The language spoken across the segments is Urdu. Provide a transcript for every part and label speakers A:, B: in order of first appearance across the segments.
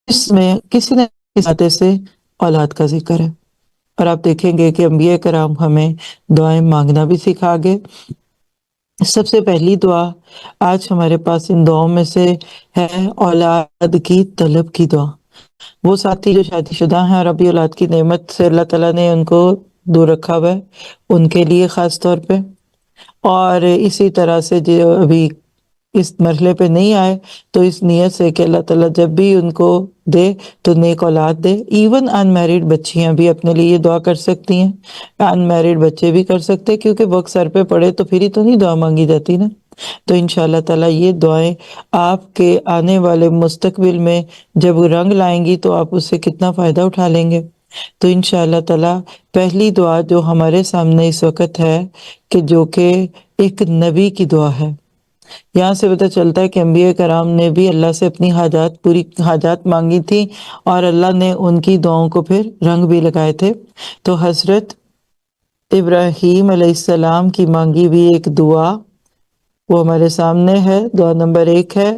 A: اس میں کسی نہ کسی آتے سے اولاد کا ذکر ہے، اور آپ دیکھیں گے کہ انبیاء کرام ہمیں دعائیں مانگنا بھی سکھا گئے۔ سب سے پہلی دعا آج ہمارے پاس ان دعاؤں میں سے ہے اولاد کی طلب کی دعا۔ وہ ساتھی جو شادی شدہ ہیں اور ابھی اولاد کی نعمت سے اللہ تعالیٰ نے ان کو دور رکھا ہوا ہے، ان کے لیے خاص طور پہ، اور اسی طرح سے جو ابھی اس مرحلے پہ نہیں آئے تو اس نیت سے کہ اللہ تعالیٰ جب بھی ان کو دے تو نیک اولاد دے۔ ایون ان میرڈ بچیاں بھی اپنے لیے یہ دعا کر سکتی ہیں، ان میرڈ بچے بھی کر سکتے ہیں، کیونکہ وقت سر پہ پڑے تو پھر ہی تو نہیں دعا مانگی جاتی نا۔ تو انشاءاللہ تعالیٰ یہ دعائیں آپ کے آنے والے مستقبل میں جب رنگ لائیں گی تو آپ اس سے کتنا فائدہ اٹھا لیں گے۔ تو انشاءاللہ تعالیٰ پہلی دعا جو ہمارے سامنے اس وقت ہے کہ جو کہ ایک نبی کی دعا ہے، یہاں سے پتہ چلتا ہے کہ انبیاء کرام نے بھی اللہ سے اپنی پوری حاجات مانگی تھی، اور اللہ نے ان کی دعاؤں کو پھر رنگ بھی لگائے تھے۔ تو حضرت ابراہیم علیہ السلام کی مانگی ہوئی ایک دعا وہ ہمارے سامنے ہے، دعا نمبر 1 ہے۔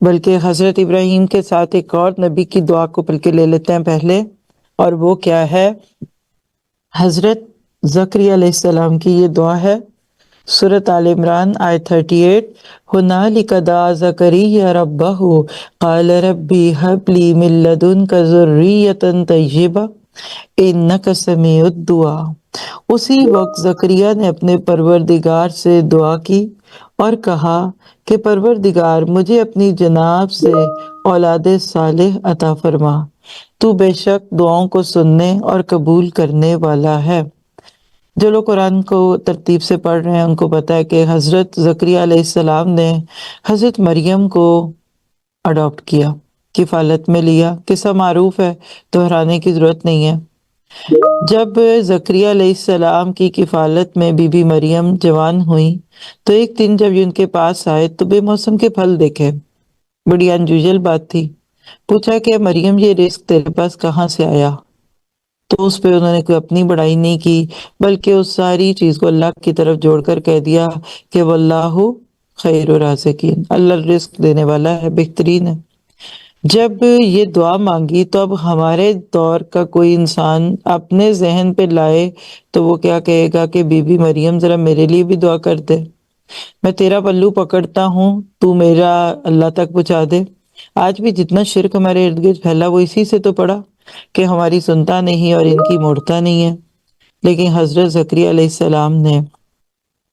A: بلکہ حضرت ابراہیم کے ساتھ ایک اور نبی کی دعا کو بلکہ لے لیتے ہیں پہلے، اور وہ کیا ہے؟ حضرت زکریا علیہ السلام کی یہ دعا ہے، سورۃ آل عمران آیت 38۔ ہنالک دعا زکریا ربہ قال ربی ہب لی من لدنک ذریۃ طیبہ انک سمیع الدعا۔ اسی وقت زکریا نے اپنے پروردگار سے دعا کی اور کہا کہ پروردگار مجھے اپنی جناب سے اولاد صالح عطا فرما، تو بے شک دعاؤں کو سننے اور قبول کرنے والا ہے۔ جو لوگ قرآن کو ترتیب سے پڑھ رہے ہیں ان کو پتہ ہے کہ حضرت زکریا علیہ السلام نے حضرت مریم کو اڈاپٹ کیا، کفالت میں لیا۔ قصہ معروف ہے، دہرانے کی ضرورت نہیں ہے۔ جب زکریا علیہ السلام کی کفالت میں بی بی مریم جوان ہوئی تو ایک دن جب یہ ان کے پاس آئے تو بے موسم کے پھل دیکھے۔ بڑی انجویجل بات تھی۔ پوچھا کہ مریم یہ رزق تیرے پاس کہاں سے آیا؟ تو اس پہ انہوں نے کوئی اپنی بڑائی نہیں کی، بلکہ اس ساری چیز کو اللہ کی طرف جوڑ کر کہہ دیا کہ واللہ خیر الرازقین، اللہ رزق دینے والا ہے، بہترین ہے۔ جب یہ دعا مانگی تو اب ہمارے دور کا کوئی انسان اپنے ذہن پہ لائے تو وہ کیا کہے گا کہ بی بی مریم ذرا میرے لیے بھی دعا کر دے، میں تیرا پلو پکڑتا ہوں، تو میرا اللہ تک پہنچا دے۔ آج بھی جتنا شرک ہمارے ارد گرد پھیلا وہ اسی سے تو پڑا کہ ہماری سنتا نہیں اور ان کی موڑتا نہیں ہے۔ لیکن حضرت زکریا علیہ السلام نے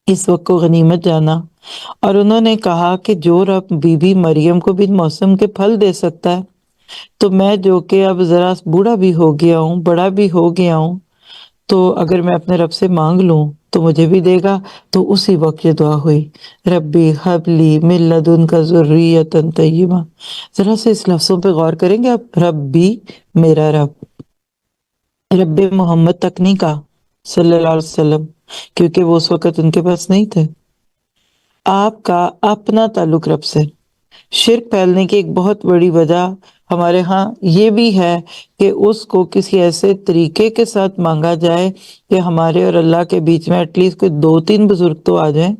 A: اس وقت کو غنیمت جانا اور انہوں نے کہا کہ جو رب بی بی مریم کو بن موسم کے پھل دے سکتا ہے تو میں جو کہ اب ذرا بوڑھا بھی ہو گیا ہوں، بڑا بھی ہو گیا ہوں، تو اگر میں اپنے رب سے مانگ لوں تو مجھے بھی دے گا۔ تو اسی وقت یہ دعا ہوئی، ربی حب لی من لدنک ذریۃ طیبہ۔ ذرا سے اس لفظوں پہ غور کریں گے آپ، ربی میرا رب، رب محمد تک نہیں کہا صلی اللہ علیہ وسلم، کیونکہ وہ اس وقت ان کے پاس نہیں تھے۔ آپ کا اپنا تعلق رب سے۔ شرک پھیلنے کی ایک بہت بڑی وجہ ہمارے ہاں یہ بھی ہے کہ اس کو کسی ایسے طریقے کے ساتھ مانگا جائے کہ ہمارے اور اللہ کے بیچ میں ایٹ لیسٹ کوئی 2-3 بزرگ تو آ جائیں۔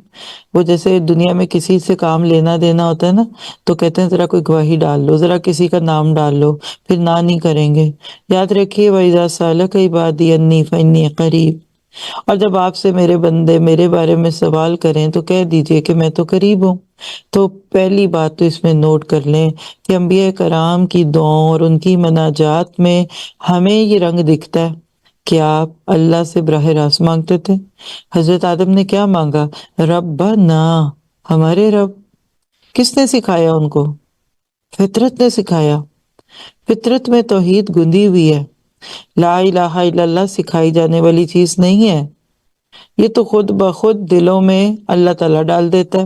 A: وہ جیسے دنیا میں کسی سے کام لینا دینا ہوتا ہے نا، تو کہتے ہیں ذرا کوئی گواہی ڈال لو، ذرا کسی کا نام ڈال لو، پھر نہ نہیں کریں گے۔ یاد رکھیے وَإِذَا سَأَلَكَ عِبَادِي أَنِّي فَإِنِّي قَرِيبٌ، اور جب آپ سے میرے بندے میرے بارے میں سوال کریں تو کہہ دیجئے کہ میں تو قریب ہوں۔ تو پہلی بات تو اس میں نوٹ کر لیں کہ انبیاء کرام کی دعاؤں اور ان کی مناجات میں ہمیں یہ رنگ دکھتا ہے کہ آپ اللہ سے براہ راست مانگتے تھے۔ حضرت آدم نے کیا مانگا؟ ربنا، ہمارے رب۔ کس نے سکھایا ان کو؟ فطرت نے سکھایا۔ فطرت میں توحید گندی ہوئی ہے، لا الہ الا اللہ سکھائی جانے والی چیز نہیں ہے، یہ تو خود بخود دلوں میں اللہ تعالیٰ ڈال دیتا ہے۔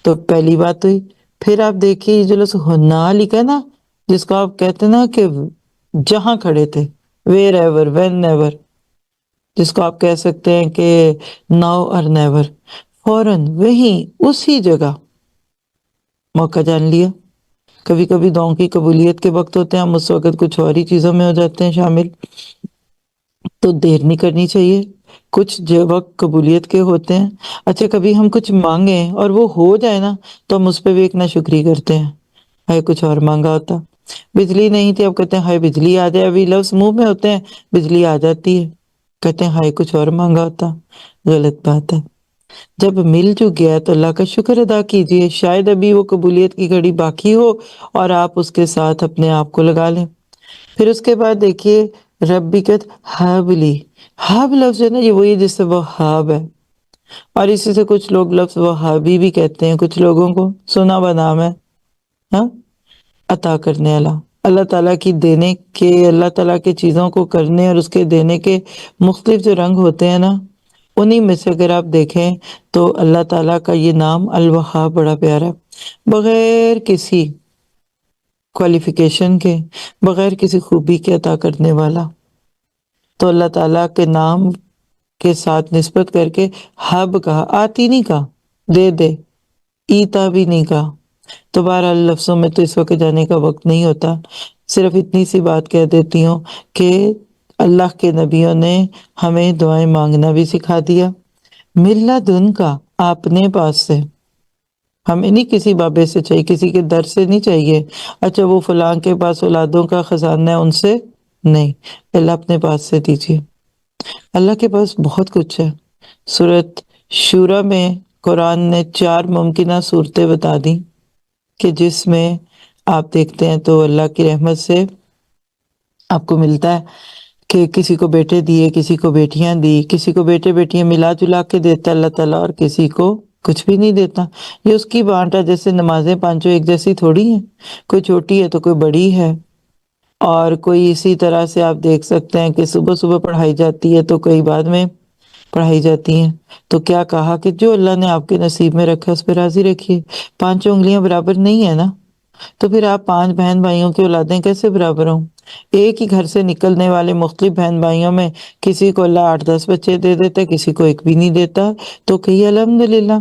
A: تو پہلی بات ہوئی۔ پھر آپ دیکھیے یہ جو لفظ ہنالک ہے نا، جس کو آپ کہتے ہیں نا کہ جہاں کھڑے تھے، ویر ایور وین ایور، جس کو آپ کہہ سکتے ہیں کہ ناؤ اور نیور، فوراً وہیں اسی جگہ موقع جان لیا۔ کبھی کبھی دعاؤں کی قبولیت کے وقت ہوتے ہیں، ہم اس وقت کچھ اور ہی چیزوں میں ہو جاتے ہیں شامل، تو دیر نہیں کرنی چاہیے۔ کچھ جو وقت قبولیت کے ہوتے ہیں، اچھا کبھی ہم کچھ مانگیں اور وہ ہو جائے نا تو ہم اس پہ بھی ایک ناشکری کرتے ہیں، کچھ اور مانگا ہوتا۔ بجلی نہیں تھی، اب کہتے ہیں ہائے بجلی آ جائے، ابھی لفظ منہ میں ہوتے ہیں بجلی آ جاتی ہے، کہتے ہیں ہائے کچھ اور مانگا ہوتا۔ غلط بات ہے۔ جب مل چک گیا تو اللہ کا شکر ادا کیجئے، شاید ابھی وہ قبولیت کی گھڑی باقی ہو اور آپ اس کے ساتھ اپنے آپ کو لگا لیں۔ پھر اس کے بعد دیکھیے رب بھی کہتے ہابلی، ہاب لفظ ہے نا، یہ وہی جس سے وہاب ہے، اور اسی سے کچھ لوگ لفظ وہابی بھی کہتے ہیں، کچھ لوگوں کو سنا ہوا نام ہے۔ ہاں، عطا کرنے والا، اللہ تعالیٰ کی دینے کے، اللہ تعالیٰ کے چیزوں کو کرنے اور اس کے دینے کے مختلف جو رنگ ہوتے ہیں نا، انہی میں سے اگر آپ دیکھیں تو اللہ تعالیٰ کا یہ نام الوہاب بڑا پیارا ہے، بغیر کسی کوالیفیکیشن کے، بغیر کسی خوبی کے عطا کرنے والا۔ تو اللہ تعالیٰ کے نام کے ساتھ نسبت کر کے حب کہا، آتی نہیں کہا، دے دے، ایتا بھی نہیں کہا۔ تو بہرحال لفظوں میں تو اس وقت جانے کا وقت نہیں ہوتا، صرف اتنی سی بات کہہ دیتی ہوں کہ اللہ کے نبیوں نے ہمیں دعائیں مانگنا بھی سکھا دیا، ملت ان کا اپنے پاس سے، ہمیں نہیں کسی بابے سے چاہیے، کسی کے در سے نہیں چاہیے، اچھا وہ فلاں کے پاس اولادوں کا خزانہ ہے ان سے نہیں، اللہ اپنے پاس سے دیجیے۔ اللہ کے پاس بہت کچھ ہے۔ سورۃ شورى میں قرآن نے 4 ممکنہ صورتیں بتا دیں کہ جس میں آپ دیکھتے ہیں تو اللہ کی رحمت سے آپ کو ملتا ہے کہ کسی کو بیٹے دیے، کسی کو بیٹیاں دی، کسی کو بیٹے بیٹیاں ملا جلا کے دیتا اللہ تعالیٰ، اور کسی کو کچھ بھی نہیں دیتا۔ یہ اس کی بانٹ ہے، جیسے نمازیں پانچوں ایک جیسی تھوڑی ہیں، کوئی چھوٹی ہے تو کوئی بڑی ہے، اور کوئی اسی طرح سے آپ دیکھ سکتے ہیں کہ صبح صبح پڑھائی جاتی ہے تو کوئی بعد میں پڑھائی جاتی ہیں۔ تو کیا کہا کہ جو اللہ نے آپ کے نصیب میں رکھا اس پہ راضی رکھیے، 5 انگلیاں برابر نہیں ہے نا، تو پھر آپ 5 بہن بھائیوں کی اولادیں کیسے برابر ہوں؟ ایک ہی گھر سے نکلنے والے مختلف بہن بھائیوں میں کسی کو اللہ 8-10 بچے دے دیتا ہے، کسی کو ایک بھی نہیں دیتا، تو کہیے الحمدللہ،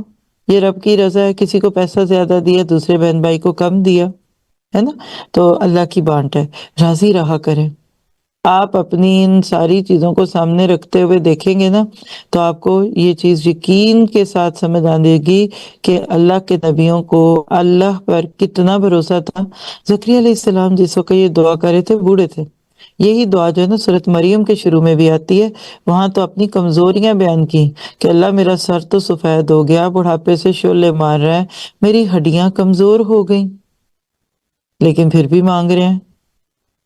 A: یہ رب کی رضا ہے، کسی کو پیسہ زیادہ دیا، دوسرے بہن بھائی کو کم دیا، ہے نا؟ تو اللہ کی بانٹ ہے، راضی رہا کریں۔ آپ اپنی ان ساری چیزوں کو سامنے رکھتے ہوئے دیکھیں گے نا تو آپ کو یہ چیز یقین کے ساتھ سمجھ آنے گی کہ اللہ کے نبیوں کو اللہ پر کتنا بھروسہ تھا۔ زکریا علیہ السلام جس وقت یہ دعا کرے تھے بوڑھے تھے، یہی دعا جو ہے نا سورۃ مریم کے شروع میں بھی آتی ہے، وہاں تو اپنی کمزوریاں بیان کی کہ اللہ میرا سر تو سفید ہو گیا، بڑھاپے سے شعلے مار رہا ہے، میری ہڈیاں کمزور ہو گئیں، لیکن پھر بھی مانگ رہے ہیں،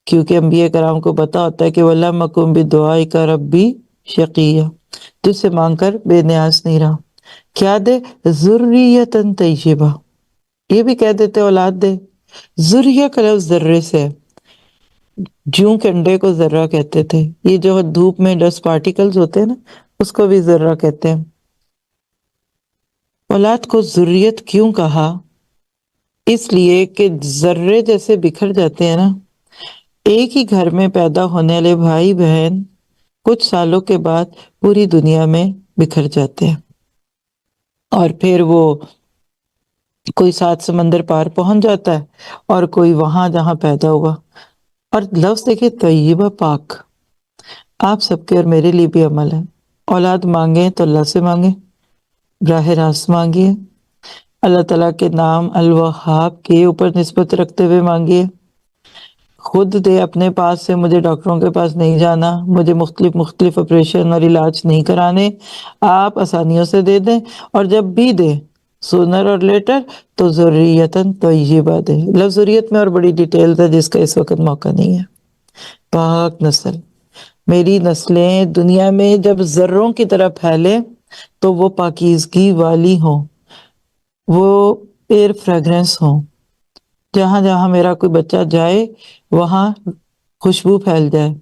A: کیونکہ انبیاء کرام کو پتا ہوتا ہے کہ وَلَمَّكُمْ بِدُعَائِكَ رَبِّي شَقِيًّا، تجھ سے مانگ کر بے نیاز نہیں رہا۔ کیا دے؟ ذُرِّيَّةً طَيِّبَةً، یہ بھی کہہ دیتے اولاد دے۔ ذریہ کا لفظ ذرے سے ہے، جوں کے انڈے کو ذرہ کہتے تھے، یہ جو دھوپ میں ڈسٹ پارٹیکلز ہوتے ہیں نا اس کو بھی ذرہ کہتے ہیں۔ اولاد کو ذریت کیوں کہا؟ اس لیے کہ ذرے جیسے بکھر جاتے ہیں نا، ایک ہی گھر میں پیدا ہونے والے بھائی بہن کچھ سالوں کے بعد پوری دنیا میں بکھر جاتے ہیں، اور پھر وہ کوئی 7 سمندر پار پہنچ جاتا ہے اور کوئی وہاں جہاں پیدا ہوا۔ اور لفظ دیکھیں طیبہ، پاک، آپ سب کے اور میرے لیے بھی عمل ہے۔ اولاد مانگیں تو اللہ سے مانگیں، براہ راست مانگیے، اللہ تعالیٰ کے نام الوہاب کے اوپر نسبت رکھتے ہوئے مانگیے، خود دے اپنے پاس سے، مجھے ڈاکٹروں کے پاس نہیں جانا، مجھے مختلف آپریشن اور علاج نہیں کرانے، آپ آسانیوں سے دے دیں، اور جب بھی دیں سونر اور لیٹر تو ذریتاً طیبہ دے۔ لفظ ذریت میں اور بڑی ڈیٹیل ہے جس کا اس وقت موقع نہیں ہے۔ پاک نسل، میری نسلیں دنیا میں جب ذروں کی طرح پھیلے تو وہ پاکیزگی والی ہوں، وہ ایئر فریگرنس ہوں، جہاں جہاں میرا کوئی بچہ جائے وہاں خوشبو پھیل جائے،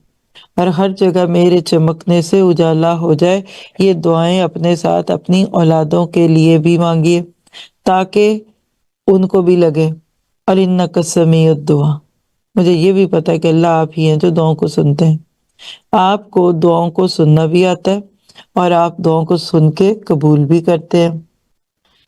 A: اور ہر جگہ میرے چمکنے سے اجالا ہو جائے۔ یہ دعائیں اپنے ساتھ اپنی اولادوں کے لیے بھی مانگیے تاکہ ان کو بھی لگے، اور انک سمیع الدعا، مجھے یہ بھی پتا ہے کہ اللہ آپ ہی ہیں جو دعاؤں کو سنتے ہیں، آپ کو دعاؤں کو سننا بھی آتا ہے اور آپ دعاؤں کو سن کے قبول بھی کرتے ہیں۔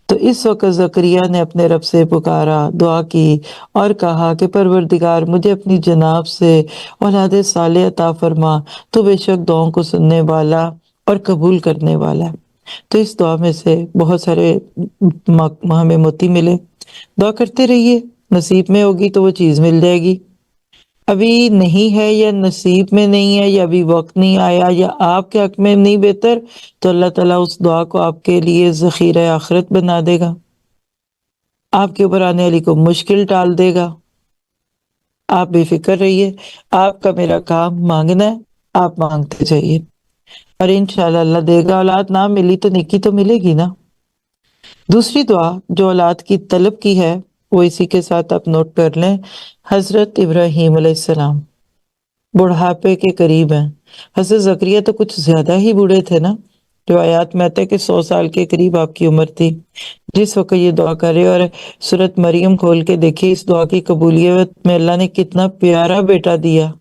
A: تو اس وقت زکریا نے اپنے رب سے پکارا، دعا کی اور کہا کہ پروردگار مجھے اپنی جناب سے اولاد صالح عطا فرما، تو بے شک دعاؤں کو سننے والا اور قبول کرنے والا ہے۔ تو اس دعا میں سے بہت سارے ہمیں موتی ملے، دعا کرتے رہیے، نصیب میں ہوگی تو وہ چیز مل جائے گی۔ ابھی نہیں ہے یا نصیب میں نہیں ہے یا ابھی وقت نہیں آیا یا آپ کے حق میں نہیں بہتر، تو اللہ تعالیٰ اس دعا کو آپ کے لیے ذخیرہ آخرت بنا دے گا، آپ کے اوپر آنے والی کو مشکل ٹال دے گا۔ آپ بے فکر رہیے، آپ کا میرا کام مانگنا ہے، آپ مانگتے جائیے اور انشاءاللہ اللہ دے گا۔ اولاد نہ ملی تو نیکی تو ملے گی نا۔ دوسری دعا جو اولاد کی طلب کی ہے وہ اسی کے ساتھ آپ نوٹ کر لیں۔ حضرت ابراہیم علیہ السلام بڑھاپے کے قریب ہیں۔ حضرت زکریا تو کچھ زیادہ ہی بوڑھے تھے نا، جو آیات میں آتا ہے کہ 100 سال کے قریب آپ کی عمر تھی جس وقت یہ دعا کرے۔ اور سورۃ مریم کھول کے دیکھیے، اس دعا کی قبولیت میں اللہ نے کتنا پیارا بیٹا دیا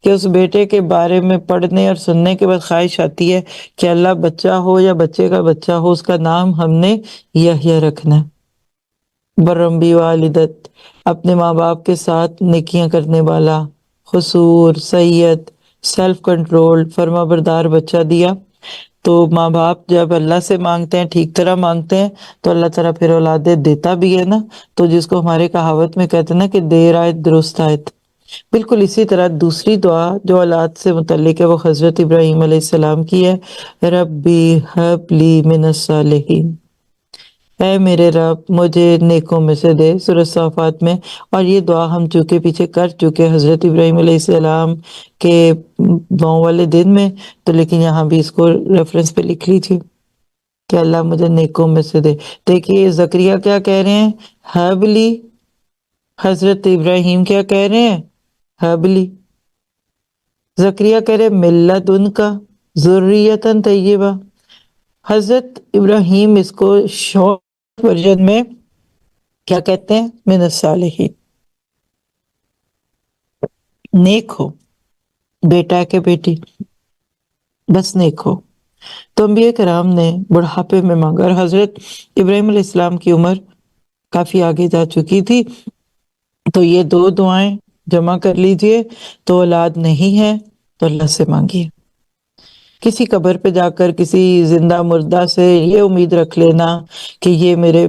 A: کہ اس بیٹے کے بارے میں پڑھنے اور سننے کے بعد خواہش آتی ہے کہ اللہ بچہ ہو یا بچے کا بچہ ہو، اس کا نام ہم نے یحییٰ رکھنا ہے۔ برم بی والدت، اپنے ماں باپ کے ساتھ نیکیاں کرنے والا، خصور، سید، سیلف کنٹرول، فرما بردار بچہ دیا۔ تو ماں باپ جب اللہ سے مانگتے ہیں، ٹھیک طرح مانگتے ہیں، تو اللہ تعالیٰ پھر اولادیں دیتا بھی ہے نا۔ تو جس کو ہمارے کہاوت میں کہتے ہیں نا کہ دیر آیت درست آیت، بالکل اسی طرح دوسری دعا جو اولاد سے متعلق ہے وہ حضرت ابراہیم علیہ السلام کی ہے، ربی ہب لی من الصالحین، اے میرے رب مجھے نیکوں میں سے دے، سورۃ صافات میں۔ اور یہ دعا ہم چونکہ پیچھے کر چکے حضرت ابراہیم علیہ السلام کے 9 والے دن میں، تو لیکن یہاں بھی اس کو ریفرنس پہ لکھ لیجیے کہ اللہ مجھے نیکوں میں سے دے۔ دیکھیے زکریا کیا کہہ رہے ہیں، ہبلی، حضرت ابراہیم کیا کہہ رہے ہیں، ہبلی۔ زکریا کہہ رہے ملت ان کا ذریتاً طیبہ، حضرت ابراہیم اس کو شارٹ ورژن میں کیا کہتے ہیں، من الصالحین، نیک ہو، بیٹا کہ بیٹی بس نیک ہو۔ تو انبیاء کرام نے بڑھاپے میں مانگا، اور حضرت ابراہیم علیہ السلام کی عمر کافی آگے جا چکی تھی، تو یہ 2 دعائیں جمع کر لیجئے۔ تو اولاد نہیں ہے تو اللہ سے مانگیے، کسی قبر پہ جا کر کسی زندہ مردہ سے یہ امید رکھ لینا کہ یہ میرے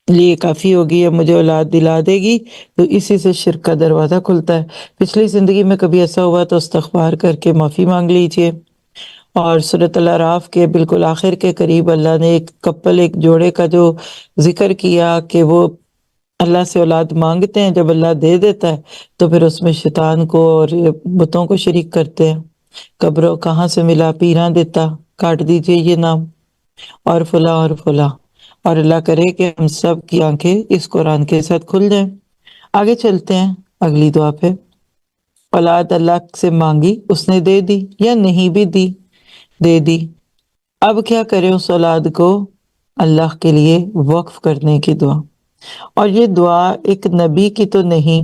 A: لیے کافی ہوگی یا مجھے اولاد دلا دے گی، تو اسی سے شرک کا دروازہ کھلتا ہے۔ پچھلی زندگی میں کبھی ایسا ہوا تو استغفار کر کے معافی مانگ لیجئے۔ اور سورۃ الاعراف کے بالکل آخر کے قریب اللہ نے ایک جوڑے کا جو ذکر کیا کہ وہ اللہ سے اولاد مانگتے ہیں، جب اللہ دے دیتا ہے تو پھر اس میں شیطان کو اور بتوں کو شریک کرتے ہیں۔ قبروں کہاں سے ملا پیراں دیتا، کاٹ دیجئے یہ نام، اور فلاں اور فلاں۔ اور اللہ کرے کہ ہم سب کی آنکھیں اس قرآن کے ساتھ کھل جائیں۔ آگے چلتے ہیں اگلی دعا پہ۔ اولاد اللہ سے مانگی، اس نے دے دی یا نہیں بھی دی، دے دی۔ اب کیا کریں اس اولاد کو، اللہ کے لیے وقف کرنے کی دعا۔ اور یہ دعا ایک نبی کی تو نہیں،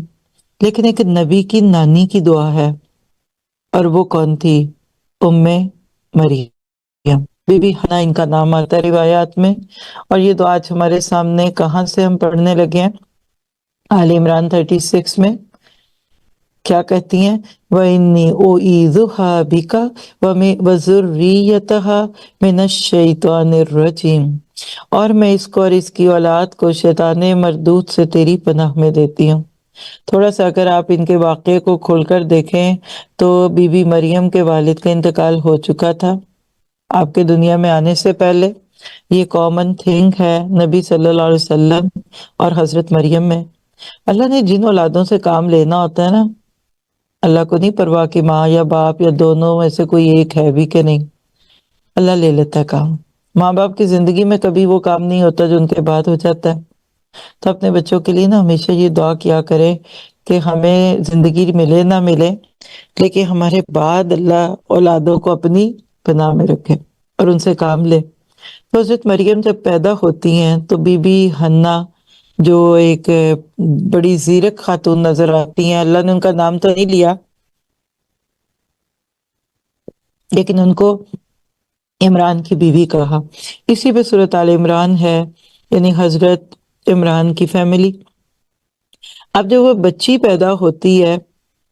A: لیکن ایک نبی کی نانی کی دعا ہے، اور وہ کون تھی، ام مریم، بی بی حنا ان کا نام آتا ہے روایات میں۔ اور یہ دعا آج ہمارے سامنے کہاں سے ہم پڑھنے لگے ہیں، آل عمران 36 میں کیا کہتی ہیں، وَإِنِّي أُعِيذُهَا بِكَ وَذُرِّيَّتَهَا مِنَ الشَّيْطَانِ الرَّجِيمِ، اور میں اس کو اور اس کی اولاد کو شیطان مردود سے تیری پناہ میں دیتی ہوں۔ تھوڑا سا اگر آپ ان کے واقعے کو کھول کر دیکھیں تو بی بی مریم کے والد کا انتقال ہو چکا تھا آپ کے دنیا میں آنے سے پہلے۔ یہ کامن تھنگ ہے نبی صلی اللہ علیہ وسلم اور حضرت مریم میں۔ اللہ نے جن اولادوں سے کام لینا ہوتا ہے نا، اللہ کو نہیں پرواہ کہ ماں یا باپ یا دونوں میں سے کوئی ایک ہے بھی کہ نہیں، اللہ لے لیتا ہے کام۔ ماں باپ کی زندگی میں کبھی وہ کام نہیں ہوتا جو ان کے بعد ہو جاتا ہے۔ تو اپنے بچوں کے لیے نا ہمیشہ یہ دعا کیا کرے کہ ہمیں زندگی ملے نہ ملے، لیکن ہمارے بعد اللہ اولادوں کو اپنی پناہ میں رکھے اور ان سے کام لے۔ تو حضرت مریم جب پیدا ہوتی ہیں تو بی بی حنا جو ایک بڑی زیرک خاتون نظر آتی ہیں، اللہ نے ان کا نام تو نہیں لیا لیکن ان کو عمران کی بیوی کہا۔ اسی پہ سورۃ آل عمران ہے، یعنی حضرت عمران کی فیملی۔ اب جب وہ بچی پیدا ہوتی ہے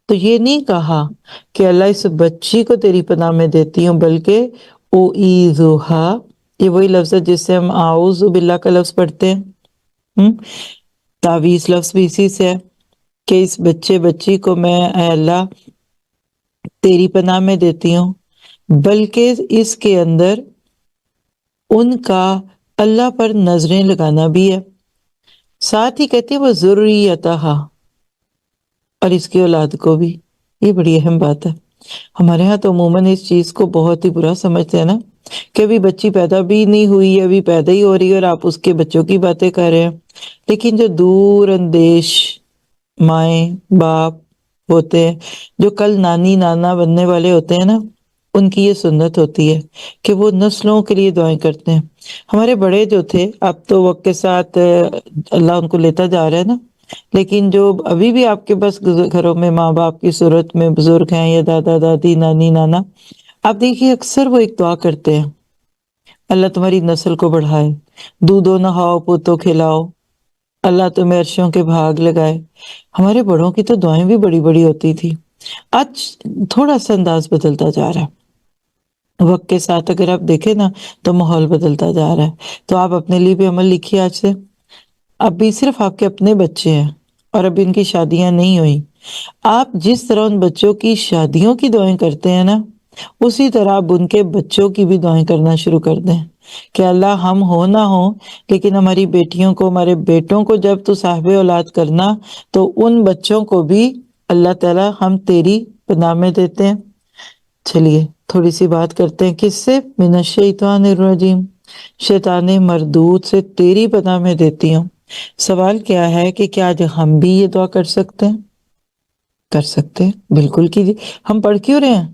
A: تو یہ نہیں کہا کہ اللہ اس بچی کو تیری پناہ میں دیتی ہوں، بلکہ اعیذھا، یہ وہی لفظ ہے جس سے ہم اعوذ باللہ کا لفظ پڑھتے ہیں، تعویذ لفظ بھی اسی سے ہے۔ کہ اس بچے بچی کو میں اے اللہ تیری پناہ میں دیتی ہوں، بلکہ اس کے اندر ان کا اللہ پر نظریں لگانا بھی ہے۔ ساتھ ہی کہتے ہیں وہ ذریتہا، اور اس کی اولاد کو بھی۔ یہ بڑی اہم بات ہے۔ ہمارے ہاں تو عموماً اس چیز کو بہت ہی برا سمجھتے ہیں نا، کہ ابھی بچی پیدا بھی نہیں ہوئی ہے، ابھی پیدا ہی ہو رہی ہے اور آپ اس کے بچوں کی باتیں کر رہے ہیں۔ لیکن جو دور اندیش مائیں باپ ہوتے ہیں، جو کل نانی نانا بننے والے ہوتے ہیں نا، ان کی یہ سنت ہوتی ہے کہ وہ نسلوں کے لیے دعائیں کرتے ہیں۔ ہمارے بڑے جو تھے، اب تو وقت کے ساتھ اللہ ان کو لیتا جا رہا ہے نا، لیکن جو ابھی بھی آپ کے پاس گھروں میں ماں باپ کی صورت میں بزرگ ہیں، یا دادا دادی نانی نانا، آپ دیکھیے اکثر وہ ایک دعا کرتے ہیں، اللہ تمہاری نسل کو بڑھائے، دودھو نہاؤ پوتو کھلاؤ، اللہ تمہیں عرشوں کے بھاگ لگائے۔ ہمارے بڑوں کی تو دعائیں بھی بڑی بڑی ہوتی تھی۔ آج تھوڑا سا انداز بدلتا جا رہا ہے، وقت کے ساتھ اگر آپ دیکھیں نا تو ماحول بدلتا جا رہا ہے۔ تو آپ اپنے لیے بھی عمل لکھیے آج سے۔ اب بھی صرف آپ کے اپنے بچے ہیں اور اب ان کی شادیاں نہیں ہوئی، آپ جس طرح ان بچوں کی شادیوں کی دعائیں کرتے ہیں نا، اسی طرح آپ ان کے بچوں کی بھی دعائیں کرنا شروع کر دیں کہ اللہ ہم ہو نہ ہو، لیکن ہماری بیٹیوں کو ہمارے بیٹوں کو جب تو صاحب اولاد کرنا، تو ان بچوں کو بھی اللہ تعالی ہم تیری پناہ میں دیتے ہیں۔ چلیے تھوڑی سی بات کرتے ہیں کس سے؟ من الشیطان الرجیم، شیطان مردود سے تیری پناہ میں دیتی ہوں۔ سوال کیا ہے کہ کیا آج ہم بھی یہ دعا کر سکتے ہیں؟ کر سکتے ہیں، بالکل کیجیے۔ ہم پڑھ کیوں رہے ہیں؟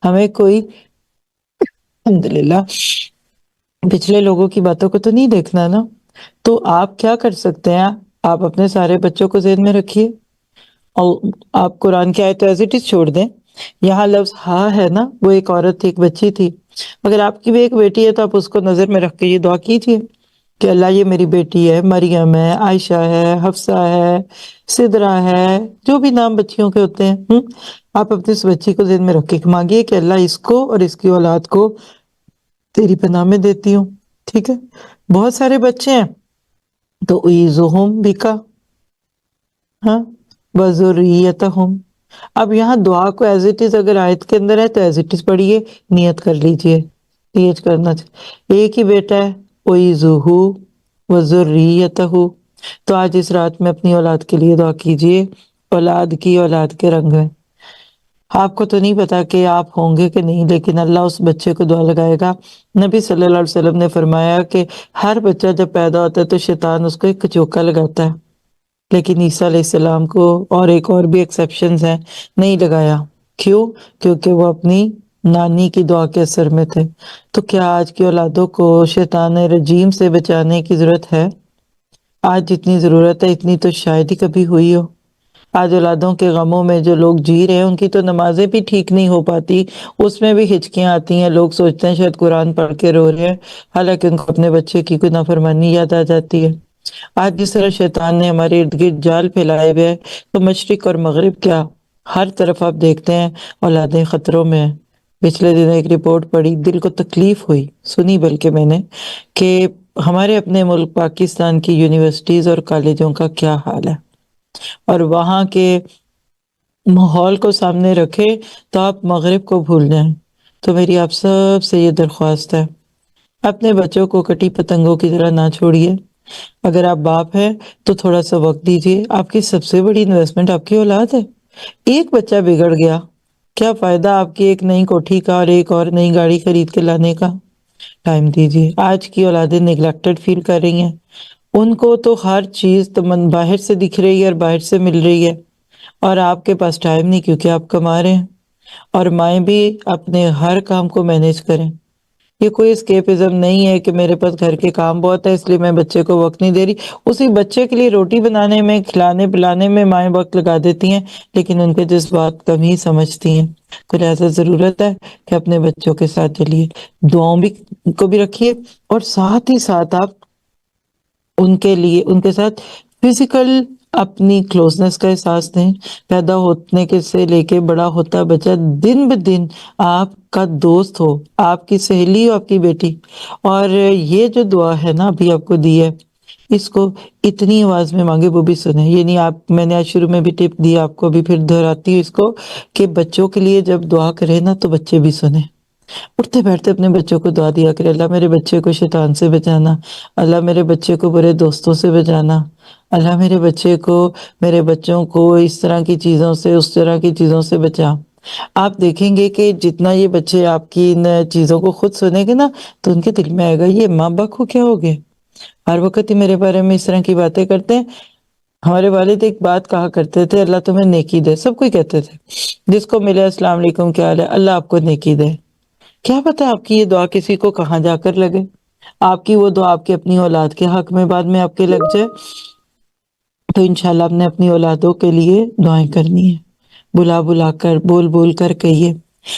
A: ہمیں کوئی الحمدللہ پچھلے لوگوں کی باتوں کو تو نہیں دیکھنا نا۔ تو آپ کیا کر سکتے ہیں؟ آپ اپنے سارے بچوں کو ذہن میں رکھیے، اور آپ قرآن کی آیت ایز اٹ از چھوڑ دیں۔ یہاں لفظ ہاں ہے نا، وہ ایک عورت تھی، ایک بچی تھی۔ اگر آپ کی بھی ایک بیٹی ہے تو آپ اس کو نظر میں رکھ کے یہ دعا کیجیے کہ اللہ یہ میری بیٹی ہے، مریم ہے، عائشہ ہے، حفصہ ہے، سدرا ہے، جو بھی نام بچیوں کے ہوتے ہیں، آپ اپنی اس بچی کو ذہن میں رکھ کے مانگیے کہ اللہ اس کو اور اس کی اولاد کو تیری پناہ میں دیتی ہوں۔ ٹھیک ہے؟ بہت سارے بچے ہیں تو اعیذہم بکا، ہاں، وذریتہم۔ اب یہاں دعا کو ایز اٹ از اگر آیت کے اندر ہے تو ایز اٹ از پڑھیے، نیت کر لیجئے، نیت کرنا ایک ہی بیٹا ہے، اعیذہ وذریتہ۔ تو آج اس رات میں اپنی اولاد کے لیے دعا کیجئے، اولاد کی اولاد کے رنگ میں۔ آپ کو تو نہیں پتا کہ آپ ہوں گے کہ نہیں، لیکن اللہ اس بچے کو دعا لگائے گا۔ نبی صلی اللہ علیہ وسلم نے فرمایا کہ ہر بچہ جب پیدا ہوتا ہے تو شیطان اس کو ایک کچوکا لگاتا ہے، لیکن عیسیٰ علیہ السلام کو اور ایک اور بھی ایکسیپشنز ہیں، نہیں لگایا۔ کیوں؟ کیونکہ وہ اپنی نانی کی دعا کے اثر میں تھے۔ تو کیا آج کی اولادوں کو شیطان رجیم سے بچانے کی ضرورت ہے؟ آج جتنی ضرورت ہے اتنی تو شاید ہی کبھی ہوئی ہو۔ آج اولادوں کے غموں میں جو لوگ جی رہے ہیں، ان کی تو نمازیں بھی ٹھیک نہیں ہو پاتی، اس میں بھی ہچکیاں آتی ہیں، لوگ سوچتے ہیں شاید قرآن پڑھ کے رو رہے ہیں، حالانکہ ان کو اپنے بچے کی کوئی نافرمانی یاد آ جاتی ہے۔ آج جس طرح شیطان نے ہمارے ارد گرد جال پھیلائے ہوئے ہیں، تو مشرق اور مغرب کیا ہر طرف آپ دیکھتے ہیں اولادیں خطروں میں ہیں۔ پچھلے دن ایک رپورٹ پڑھی، دل کو تکلیف ہوئی، سنی بلکہ میں نے، کہ ہمارے اپنے ملک پاکستان کی یونیورسٹیز اور کالجوں کا کیا حال ہے، اور وہاں کے ماحول کو سامنے رکھے تو آپ مغرب کو بھول جائیں۔ تو میری آپ سب سے یہ درخواست ہے، اپنے بچوں کو کٹی پتنگوں کی طرح نہ چھوڑیے۔ اگر آپ باپ ہیں تو تھوڑا سا وقت دیجیے، آپ کی سب سے بڑی انویسٹمنٹ آپ کی اولاد ہے۔ ایک بچہ بگڑ گیا، کیا فائدہ آپ کی ایک نئی کوٹھی کا اور ایک اور نئی گاڑی خرید کے لانے کا؟ ٹائم دیجیے۔ آج کی اولادیں نیگلیکٹڈ فیل کر رہی ہیں، ان کو تو ہر چیز باہر سے دکھ رہی ہے اور باہر سے مل رہی ہے، اور آپ کے پاس ٹائم نہیں کیونکہ آپ کما رہے ہیں۔ اور مائیں بھی اپنے ہر کام کو مینیج کریں۔ یہ کوئی اسکیپزم نہیں ہے کہ میرے پاس گھر کے کام بہت ہے اس لیے میں بچے کو وقت نہیں دے رہی۔ اسی بچے کے لیے روٹی بنانے میں، کھلانے پلانے میں مائیں وقت لگا دیتی ہیں، لیکن ان کے جذبات کم ہی سمجھتی ہیں۔ تو لہٰذا ضرورت ہے کہ اپنے بچوں کے ساتھ چلیے، دعاؤں بھی کو بھی رکھیے، اور ساتھ ہی ساتھ آپ ان کے لیے ان کے ساتھ فزیکل اپنی کلوزنس کا احساس دیں۔ پیدا ہونے کے سے لے کے بڑا ہوتا بچہ دن بہ دن آپ کا دوست ہو، آپ کی سہیلی ہو، آپ کی بیٹی۔ اور یہ جو دعا ہے نا ابھی آپ کو دی ہے، اس کو اتنی آواز میں مانگے وہ بھی سنے. یعنی میں نے آج شروع میں بھی ٹپ دی آپ کو، بھی پھر دہراتی ہوں اس کو کہ بچوں کے لیے جب دعا کرے نا تو بچے بھی سنیں. اٹھتے بیٹھتے اپنے بچوں کو دعا دیا کرے، اللہ میرے بچے کو شیطان سے بچانا، اللہ میرے بچے کو برے دوستوں سے بچانا، اللہ میرے بچے کو، میرے بچوں کو اس طرح کی چیزوں سے، اس طرح کی چیزوں سے بچا. آپ دیکھیں گے کہ جتنا یہ بچے آپ کی ان چیزوں کو خود سنیں گے نا تو ان کے دل میں آئے گا یہ ماں باپ کو کیا ہو گیا، ہر وقت ہی میرے بارے میں اس طرح کی باتیں کرتے ہیں. ہمارے والد ایک بات کہا کرتے تھے، اللہ تمہیں نیکی دے. سب کوئی کہتے تھے جس کو ملے السلام علیکم کیا حال ہے، اللہ آپ کو نیکی دے. کیا پتہ آپ کی یہ دعا کسی کو کہاں جا کر لگے، آپ کی وہ دعا آپ کی اپنی اولاد کے حق میں بعد میں آپ کے لگ جائے. تو انشاءاللہ آپ نے اپنی اولادوں کے لیے دعائیں کرنی ہے، بلا بلا کر، بول بول کر کہیے.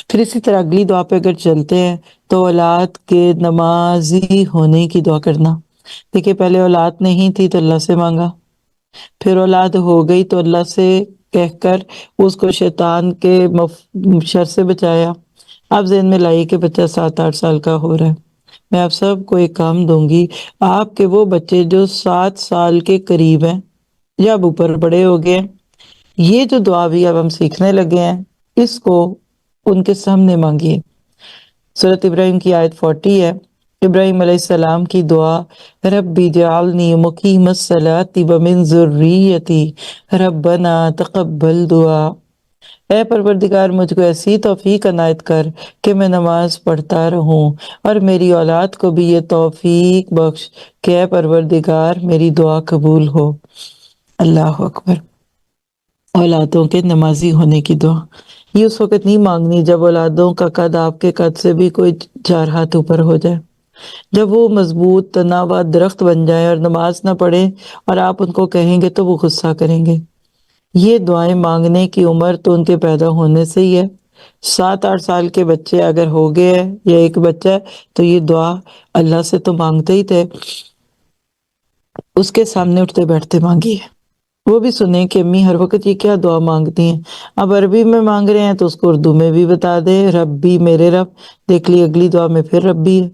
A: پھر اسی طرح اگلی دعا پہ اگر چلتے ہیں تو اولاد کے نمازی ہونے کی دعا کرنا. دیکھیے پہلے اولاد نہیں تھی تو اللہ سے مانگا، پھر اولاد ہو گئی تو اللہ سے کہہ کر اس کو شیطان کے شر سے بچایا. آپ ذہن میں لائیے کہ بچہ 7-8 سال کا ہو رہا ہے، میں آپ سب کو ایک کام دوں گی، آپ کے وہ بچے جو 7 سال کے قریب ہیں یا اب اوپر بڑے ہو گئے ہیں، یہ جو دعا بھی اب ہم سیکھنے لگے ہیں اس کو ان کے سامنے مانگیے. سورۃ ابراہیم کی آیت 40 ہے، ابراہیم علیہ السلام کی دعا، رب اجعلنی مقیم الصلاۃ ومن ذریتی ربنا تقبل دعا. اے پروردگار مجھ کو ایسی توفیق عنایت کر کہ میں نماز پڑھتا رہوں اور میری اولاد کو بھی یہ توفیق بخش کہ اے پروردگار میری دعا قبول ہو. اللہ اکبر. اولادوں کے نمازی ہونے کی دعا یہ اس وقت نہیں مانگنی جب اولادوں کا قد آپ کے قد سے بھی کوئی 4 ہاتھ اوپر ہو جائے، جب وہ مضبوط تناوا درخت بن جائے اور نماز نہ پڑھے اور آپ ان کو کہیں گے تو وہ غصہ کریں گے. یہ دعائیں مانگنے کی عمر تو ان کے پیدا ہونے سے ہی ہے. 7-8 سال کے بچے اگر ہو گئے ہیں یا ایک بچہ ہے تو یہ دعا اللہ سے تو مانگتے ہی تھے، اس کے سامنے اٹھتے بیٹھتے مانگیے، وہ بھی سنیں کہ امی ہر وقت یہ کیا دعا مانگتی ہیں. اب عربی میں مانگ رہے ہیں تو اس کو اردو میں بھی بتا دے، ربی میرے رب. دیکھ لی اگلی دعا میں پھر ربی ہے.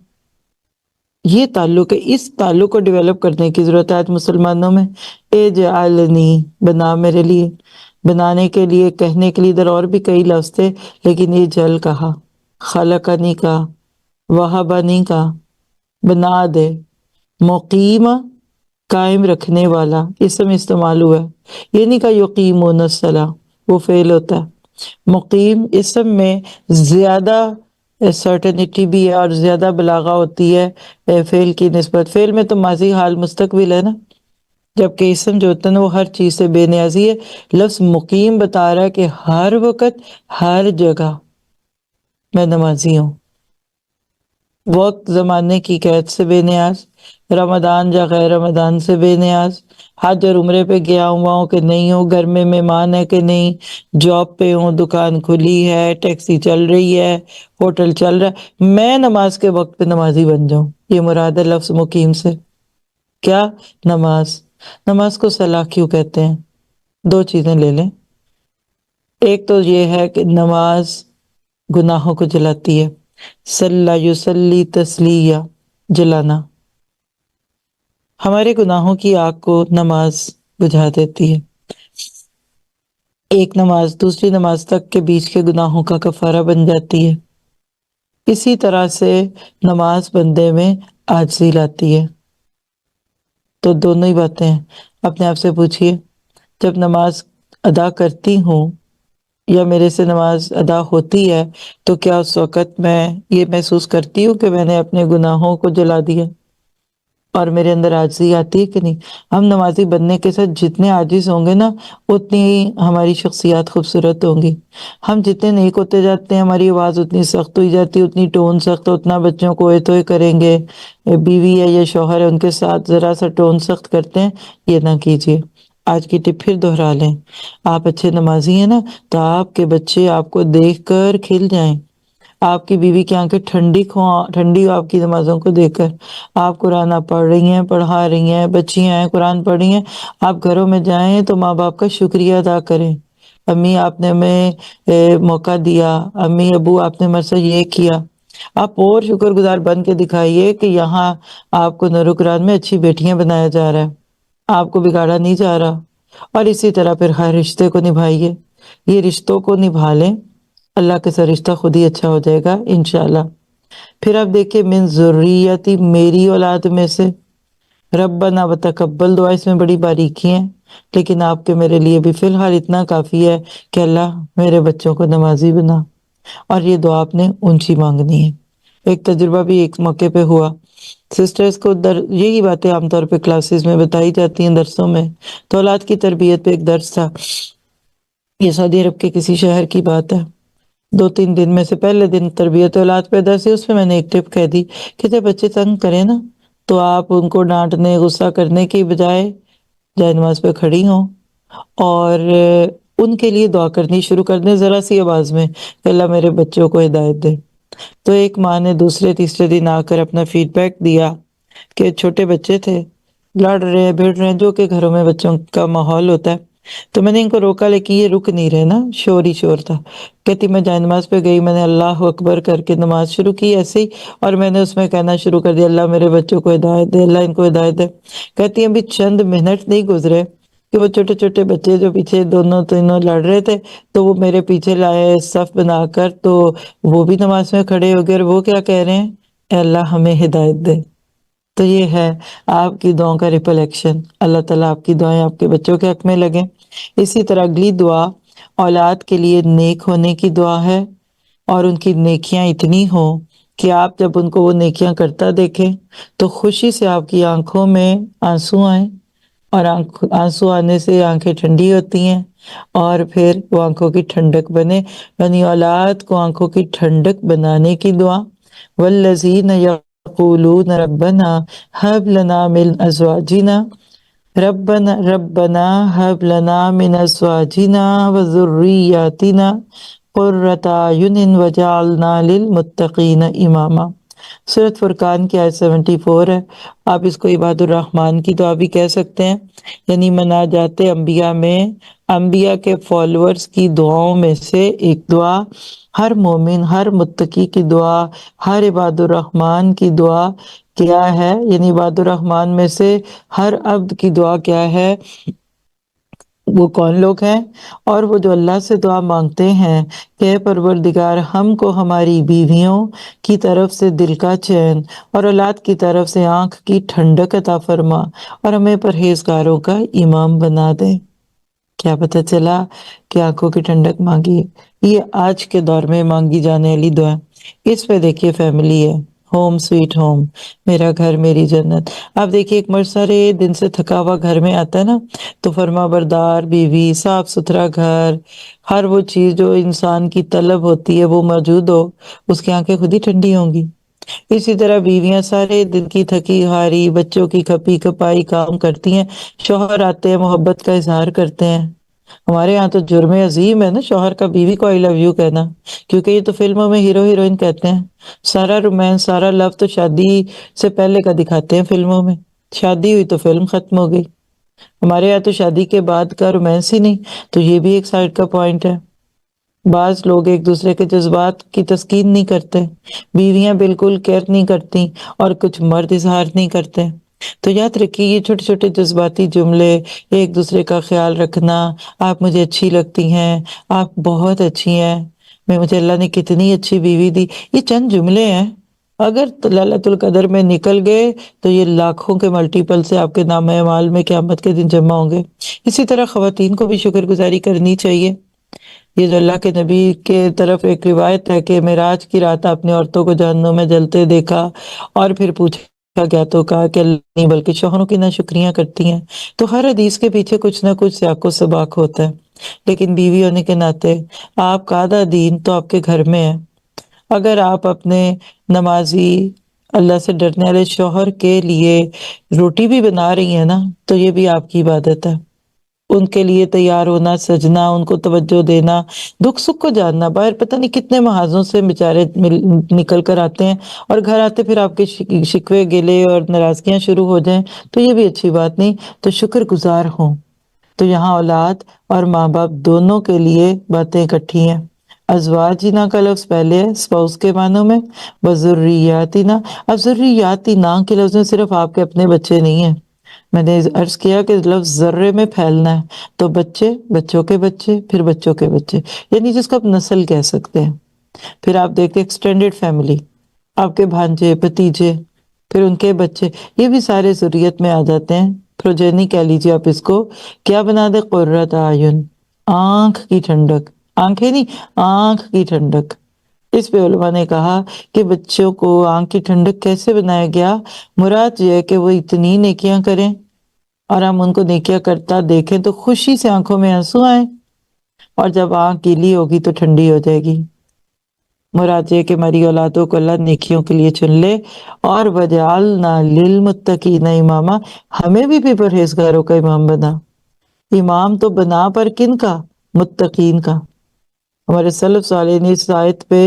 A: یہ تعلق ہے، اس تعلق کو ڈیولپ کرنے کی ضرورت ہے آج مسلمانوں میں. اجعلنی بنا میرے لیے، بنانے کے لیے، کہنے کے لیے ادھر اور بھی کئی لفظ تھے لیکن یہ جل کہا، خلقنی کا، وہبنی کا، بنا دے، مقیم قائم رکھنے والا اسم استعمال ہوا ہے. یہ نہیں کہا یقیمون الصلاۃ، وہ فعل ہوتا ہے. مقیم اسم میں زیادہ سرٹنٹی بھی ہے اور زیادہ بلاغہ ہوتی ہے فعل کی نسبت. فعل میں تو ماضی حال مستقبل ہے نا، جبکہ اسم جو ہوتا ہے نا وہ ہر چیز سے بے نیازی ہے. لفظ مقیم بتا رہا ہے کہ ہر وقت ہر جگہ میں نمازی ہوں، وقت زمانے کی قید سے بے نیاز، رمضان یا غیر رمضان سے بے نیاز، حج اور عمرے پہ گیا ہوا ہوں کہ نہیں ہوں، گھر میں مہمان ہے کہ نہیں، جاب پہ ہوں، دکان کھلی ہے، ٹیکسی چل رہی ہے، ہوٹل چل رہا ہے، میں نماز کے وقت پہ نمازی بن جاؤں. یہ مراد ہے لفظ مقیم سے. کیا؟ نماز. نماز کو صلاح کیوں کہتے ہیں؟ 2 چیزیں لے لیں. ایک تو یہ ہے کہ نماز گناہوں کو جلاتی ہے، صلی یصلی تسلیہ، جلانا. ہمارے گناہوں کی آگ کو نماز بجھا دیتی ہے. ایک نماز دوسری نماز تک کے بیچ کے گناہوں کا کفارہ بن جاتی ہے. اسی طرح سے نماز بندے میں عاجزی لاتی ہے. تو دونوں ہی باتیں ہیں. اپنے آپ سے پوچھئے جب نماز ادا کرتی ہوں یا میرے سے نماز ادا ہوتی ہے تو کیا اس وقت میں یہ محسوس کرتی ہوں کہ میں نے اپنے گناہوں کو جلا دیا اور میرے اندر عاجزی آتی ہے کہ نہیں؟ ہم نمازی بننے کے ساتھ جتنے عاجز ہوں گے نا اتنی ہی ہماری شخصیات خوبصورت ہوں گی. ہم جتنے نیک ہوتے جاتے ہیں ہماری آواز اتنی سخت ہوئی جاتی ہے، اتنی ٹون سخت، اتنا بچوں کو اوئے توئے کریں گے. بیوی ہے یا شوہر ہے ان کے ساتھ ذرا سا ٹون سخت کرتے ہیں، یہ نہ کیجیے. آج کی ٹپ پھر دہرا لیں، آپ اچھے نمازی ہیں نا تو آپ کے بچے آپ کو دیکھ کر کھل جائیں، آپ کی بیوی کی آنکھیں ٹھنڈی ہو آپ کی نمازوں کو دیکھ کر. آپ قرآن پڑھ رہی ہیں، پڑھا رہی ہیں، بچیاں ہیں قرآن پڑھ رہی ہیں، آپ گھروں میں جائیں تو ماں باپ کا شکریہ ادا کریں. امی آپ نے ہمیں موقع دیا، امی ابو آپ نے ہمارے ساتھ یہ کیا. آپ اور شکر گزار بن کے دکھائیے کہ یہاں آپ کو نروگران میں اچھی بیٹیاں بنایا جا رہا ہے، آپ کو بگاڑا نہیں جا رہا۔ اور اسی طرح پھر ہر رشتے کو نبھائیے، یہ رشتوں کو نبھا لیں، اللہ کے ساتھ رشتہ خود ہی اچھا ہو جائے گا انشاءاللہ۔ پھر آپ دیکھیں من ذریتی، میری اولاد میں سے، ربنا وتقبل دعا، اس میں بڑی باریکی ہیں، لیکن آپ کے میرے لیے بھی فی الحال اتنا کافی ہے کہ اللہ میرے بچوں کو نمازی بنا، اور یہ دعا آپ نے اونچی مانگنی ہے۔ ایک تجربہ بھی ایک موقع پہ ہوا، سسٹرز کو یہی باتیں عام طور پہ کلاسز میں بتائی جاتی ہیں، درسوں میں، تو اولاد کی تربیت پہ ایک درس تھا، یہ سعودی عرب کے کسی شہر کی بات ہے۔ 2-3 دن میں سے پہلے دن تربیت اولاد پہ درس ہے، اس میں نے ایک ٹپ کہہ دی کہ جب بچے تنگ کریں نا تو آپ ان کو ڈانٹنے غصہ کرنے کی بجائے جائے نماز پہ کھڑی ہوں اور ان کے لیے دعا کرنی شروع کر دیں ذرا سی آواز میں کہ اللہ میرے بچوں کو ہدایت دے۔ تو ایک ماں نے دوسرے تیسرے دن آ کر اپنا فیڈ بیک دیا کہ چھوٹے بچے تھے، لڑ رہے ہیں بھیڑ رہے ہیں، جو کہ گھروں میں بچوں کا ماحول ہوتا ہے، تو میں نے ان کو روکا لیکن یہ رک نہیں رہے نا، شور ہی شور تھا۔ کہتی میں جائے نماز پہ گئی، میں نے اللہ اکبر کر کے نماز شروع کی ایسے ہی، اور میں نے اس میں کہنا شروع کر دیا اللہ میرے بچوں کو ہدایت دے، اللہ ان کو ہدایت دے۔ کہتی ہیں ابھی چند منٹ نہیں گزرے کہ وہ چھوٹے چھوٹے بچے جو پیچھے دونوں تینوں لڑ رہے تھے تو وہ میرے پیچھے لائے صف بنا کر، تو وہ بھی نماز میں کھڑے ہو گئے، اور وہ کیا کہہ رہے ہیں، اے اللہ ہمیں ہدایت دے۔ تو یہ ہے آپ کی دعاؤں کا ریپل ایکشن، اللہ تعالیٰ آپ کی دعائیں آپ کے بچوں کے حق میں لگیں۔ اسی طرح اگلی دعا اولاد کے لیے نیک ہونے کی دعا ہے، اور ان کی نیکیاں اتنی ہوں کہ آپ جب ان کو وہ نیکیاں کرتا دیکھیں تو خوشی سے آپ کی آنکھوں میں آنسو آئیں، اور آنسو آنے سے آنکھیں ٹھنڈی ہوتی ہیں، اور پھر وہ آنکھوں کی ٹھنڈک بنے، یعنی اولاد کو آنکھوں کی ٹھنڈک بنانے کی دعا۔ والذین یقولون ربنا هب لنا من ازواجنا ربنا هب لنا من ازواجنا وذریاتنا قرۃ اعین وجعلنا للمتقین اماما۔ سورۃ فرقان کی آیت 74 ہے، آپ اس کو عباد الرحمن کی دعا بھی کہہ سکتے ہیں، یعنی مناجات انبیاء میں انبیاء کے فالورز کی دعاؤں میں سے ایک دعا، ہر مومن ہر متقی کی دعا، ہر عباد الرحمن کی دعا کیا ہے، یعنی عباد الرحمن میں سے ہر عبد کی دعا کیا ہے، وہ کون لوگ ہیں، اور وہ جو اللہ سے دعا مانگتے ہیں کہ اے پروردگار ہم کو ہماری بیویوں کی طرف سے دل کا چین اور اولاد کی طرف سے آنکھ کی ٹھنڈک عطا فرما، اور ہمیں پرہیزگاروں کا امام بنا دے۔ کیا پتہ چلا کہ آنکھوں کی ٹھنڈک مانگی، یہ آج کے دور میں مانگی جانے والی دعا ہے۔ اس پہ دیکھیے فیملی ہے، ہوم سویٹ ہوم، میرا گھر میری جنت۔ آپ دیکھیے ایک مرد سارے دن سے تھکا ہوا گھر میں آتا ہے نا، تو فرما بردار بیوی، صاف ستھرا گھر، ہر وہ چیز جو انسان کی طلب ہوتی ہے وہ موجود ہو، اس کی آنکھیں خود ہی ٹھنڈی ہوں گی۔ اسی طرح بیویاں سارے دن کی تھکی ہاری بچوں کی کھپی کھپائی کام کرتی ہیں، شوہر آتے ہیں محبت کا اظہار کرتے ہیں۔ ہمارے یہاں تو جرم عظیم ہے نا شوہر کا بیوی کو آئی لو یو کہنا، کیونکہ یہ تو فلموں میں ہیرو ہیروئن کہتے ہیں، سارا رومانس سارا لو تو شادی سے پہلے کا دکھاتے ہیں فلموں میں، شادی ہوئی تو فلم ختم ہو گئی۔ ہمارے یہاں تو شادی کے بعد کا رومانس ہی نہیں، تو یہ بھی ایک سائڈ کا پوائنٹ ہے۔ بعض لوگ ایک دوسرے کے جذبات کی تسکین نہیں کرتے، بیویاں بالکل کیئر نہیں کرتی، اور کچھ مرد اظہار نہیں کرتے۔ تو یاد رکھیے یہ چھوٹے چھوٹے جذباتی جملے، ایک دوسرے کا خیال رکھنا، آپ مجھے اچھی لگتی ہیں، آپ بہت اچھی ہیں، مجھے اللہ نے کتنی اچھی بیوی دی، یہ چند جملے ہیں، اگر لیلۃ القدر میں نکل گئے تو یہ لاکھوں کے ملٹیپل سے آپ کے نام اعمال میں قیامت کے دن جمع ہوں گے۔ اسی طرح خواتین کو بھی شکر گزاری کرنی چاہیے۔ یہ جو اللہ کے نبی کے طرف ایک روایت ہے کہ معراج کی رات آپ نے عورتوں کو جہنم میں جلتے دیکھا، اور پھر پوچھا گیا تو کہا کہ اللہ نہیں بلکہ شوہروں کی ناشکریاں کرتی ہیں۔ تو ہر حدیث کے پیچھے کچھ نہ کچھ سیاق و سباق ہوتا ہے، لیکن بیوی ہونے کے ناطے آپ کا آدھا دین تو آپ کے گھر میں ہے۔ اگر آپ اپنے نمازی اللہ سے ڈرنے والے شوہر کے لیے روٹی بھی بنا رہی ہیں نا، تو یہ بھی آپ کی عبادت ہے۔ ان کے لیے تیار ہونا، سجنا، ان کو توجہ دینا، دکھ سکھ کو جاننا، باہر پتہ نہیں کتنے محاذوں سے بیچارے نکل کر آتے ہیں، اور گھر آتے پھر آپ کے شکوے گلے اور ناراضگیاں شروع ہو جائیں تو یہ بھی اچھی بات نہیں۔ تو شکر گزار ہوں۔ تو یہاں اولاد اور ماں باپ دونوں کے لیے باتیں اکٹھی ہیں۔ ازواجنا کا لفظ پہلے ہے اسپاؤس کے معنوں میں، وذریاتنا. اب ذریاتنا کے لفظ میں صرف آپ کے اپنے بچے نہیں ہیں، میں نے عرض کیا کہ لفظ ذرے میں پھیلنا ہے، تو بچے، بچوں کے بچے، پھر بچوں کے بچے، یعنی جس کو آپ نسل کہہ سکتے ہیں. پھر آپ دیکھتے ایکسٹینڈیڈ فیملی، آپ کے بھانجے، بھتیجے، پھر ان کے بچے، یہ بھی سارے ذریت میں آ جاتے ہیں. پروجینی کہہ لیجیے آپ اس کو. کیا بنا دے؟ قرۃ اعین، آنکھ کی ٹھنڈک، آنکھیں نہیں، آنکھ کی ٹھنڈک. اس پہ علماء نے کہا کہ بچوں کو آنکھ کی ٹھنڈک کیسے بنایا گیا؟ مراد یہ ہے کہ وہ اتنی نیکیاں کریں اور ہم ان کو نیکیاں کرتا دیکھیں تو خوشی سے آنکھوں میں آنسو آئیں، اور جب آنکھ گیلی ہوگی تو ٹھنڈی ہو جائے گی. مراد یہ کہ ہماری اولادوں کو اللہ نیکیوں کے لیے چن لے. اور وجعلنا للمتقین اماما، ہمیں بھی پرہیزگاروں کا امام بنا. امام تو بنا پر کن کا؟ متقین کا. ہمارے سلف صالحین اس آیت پہ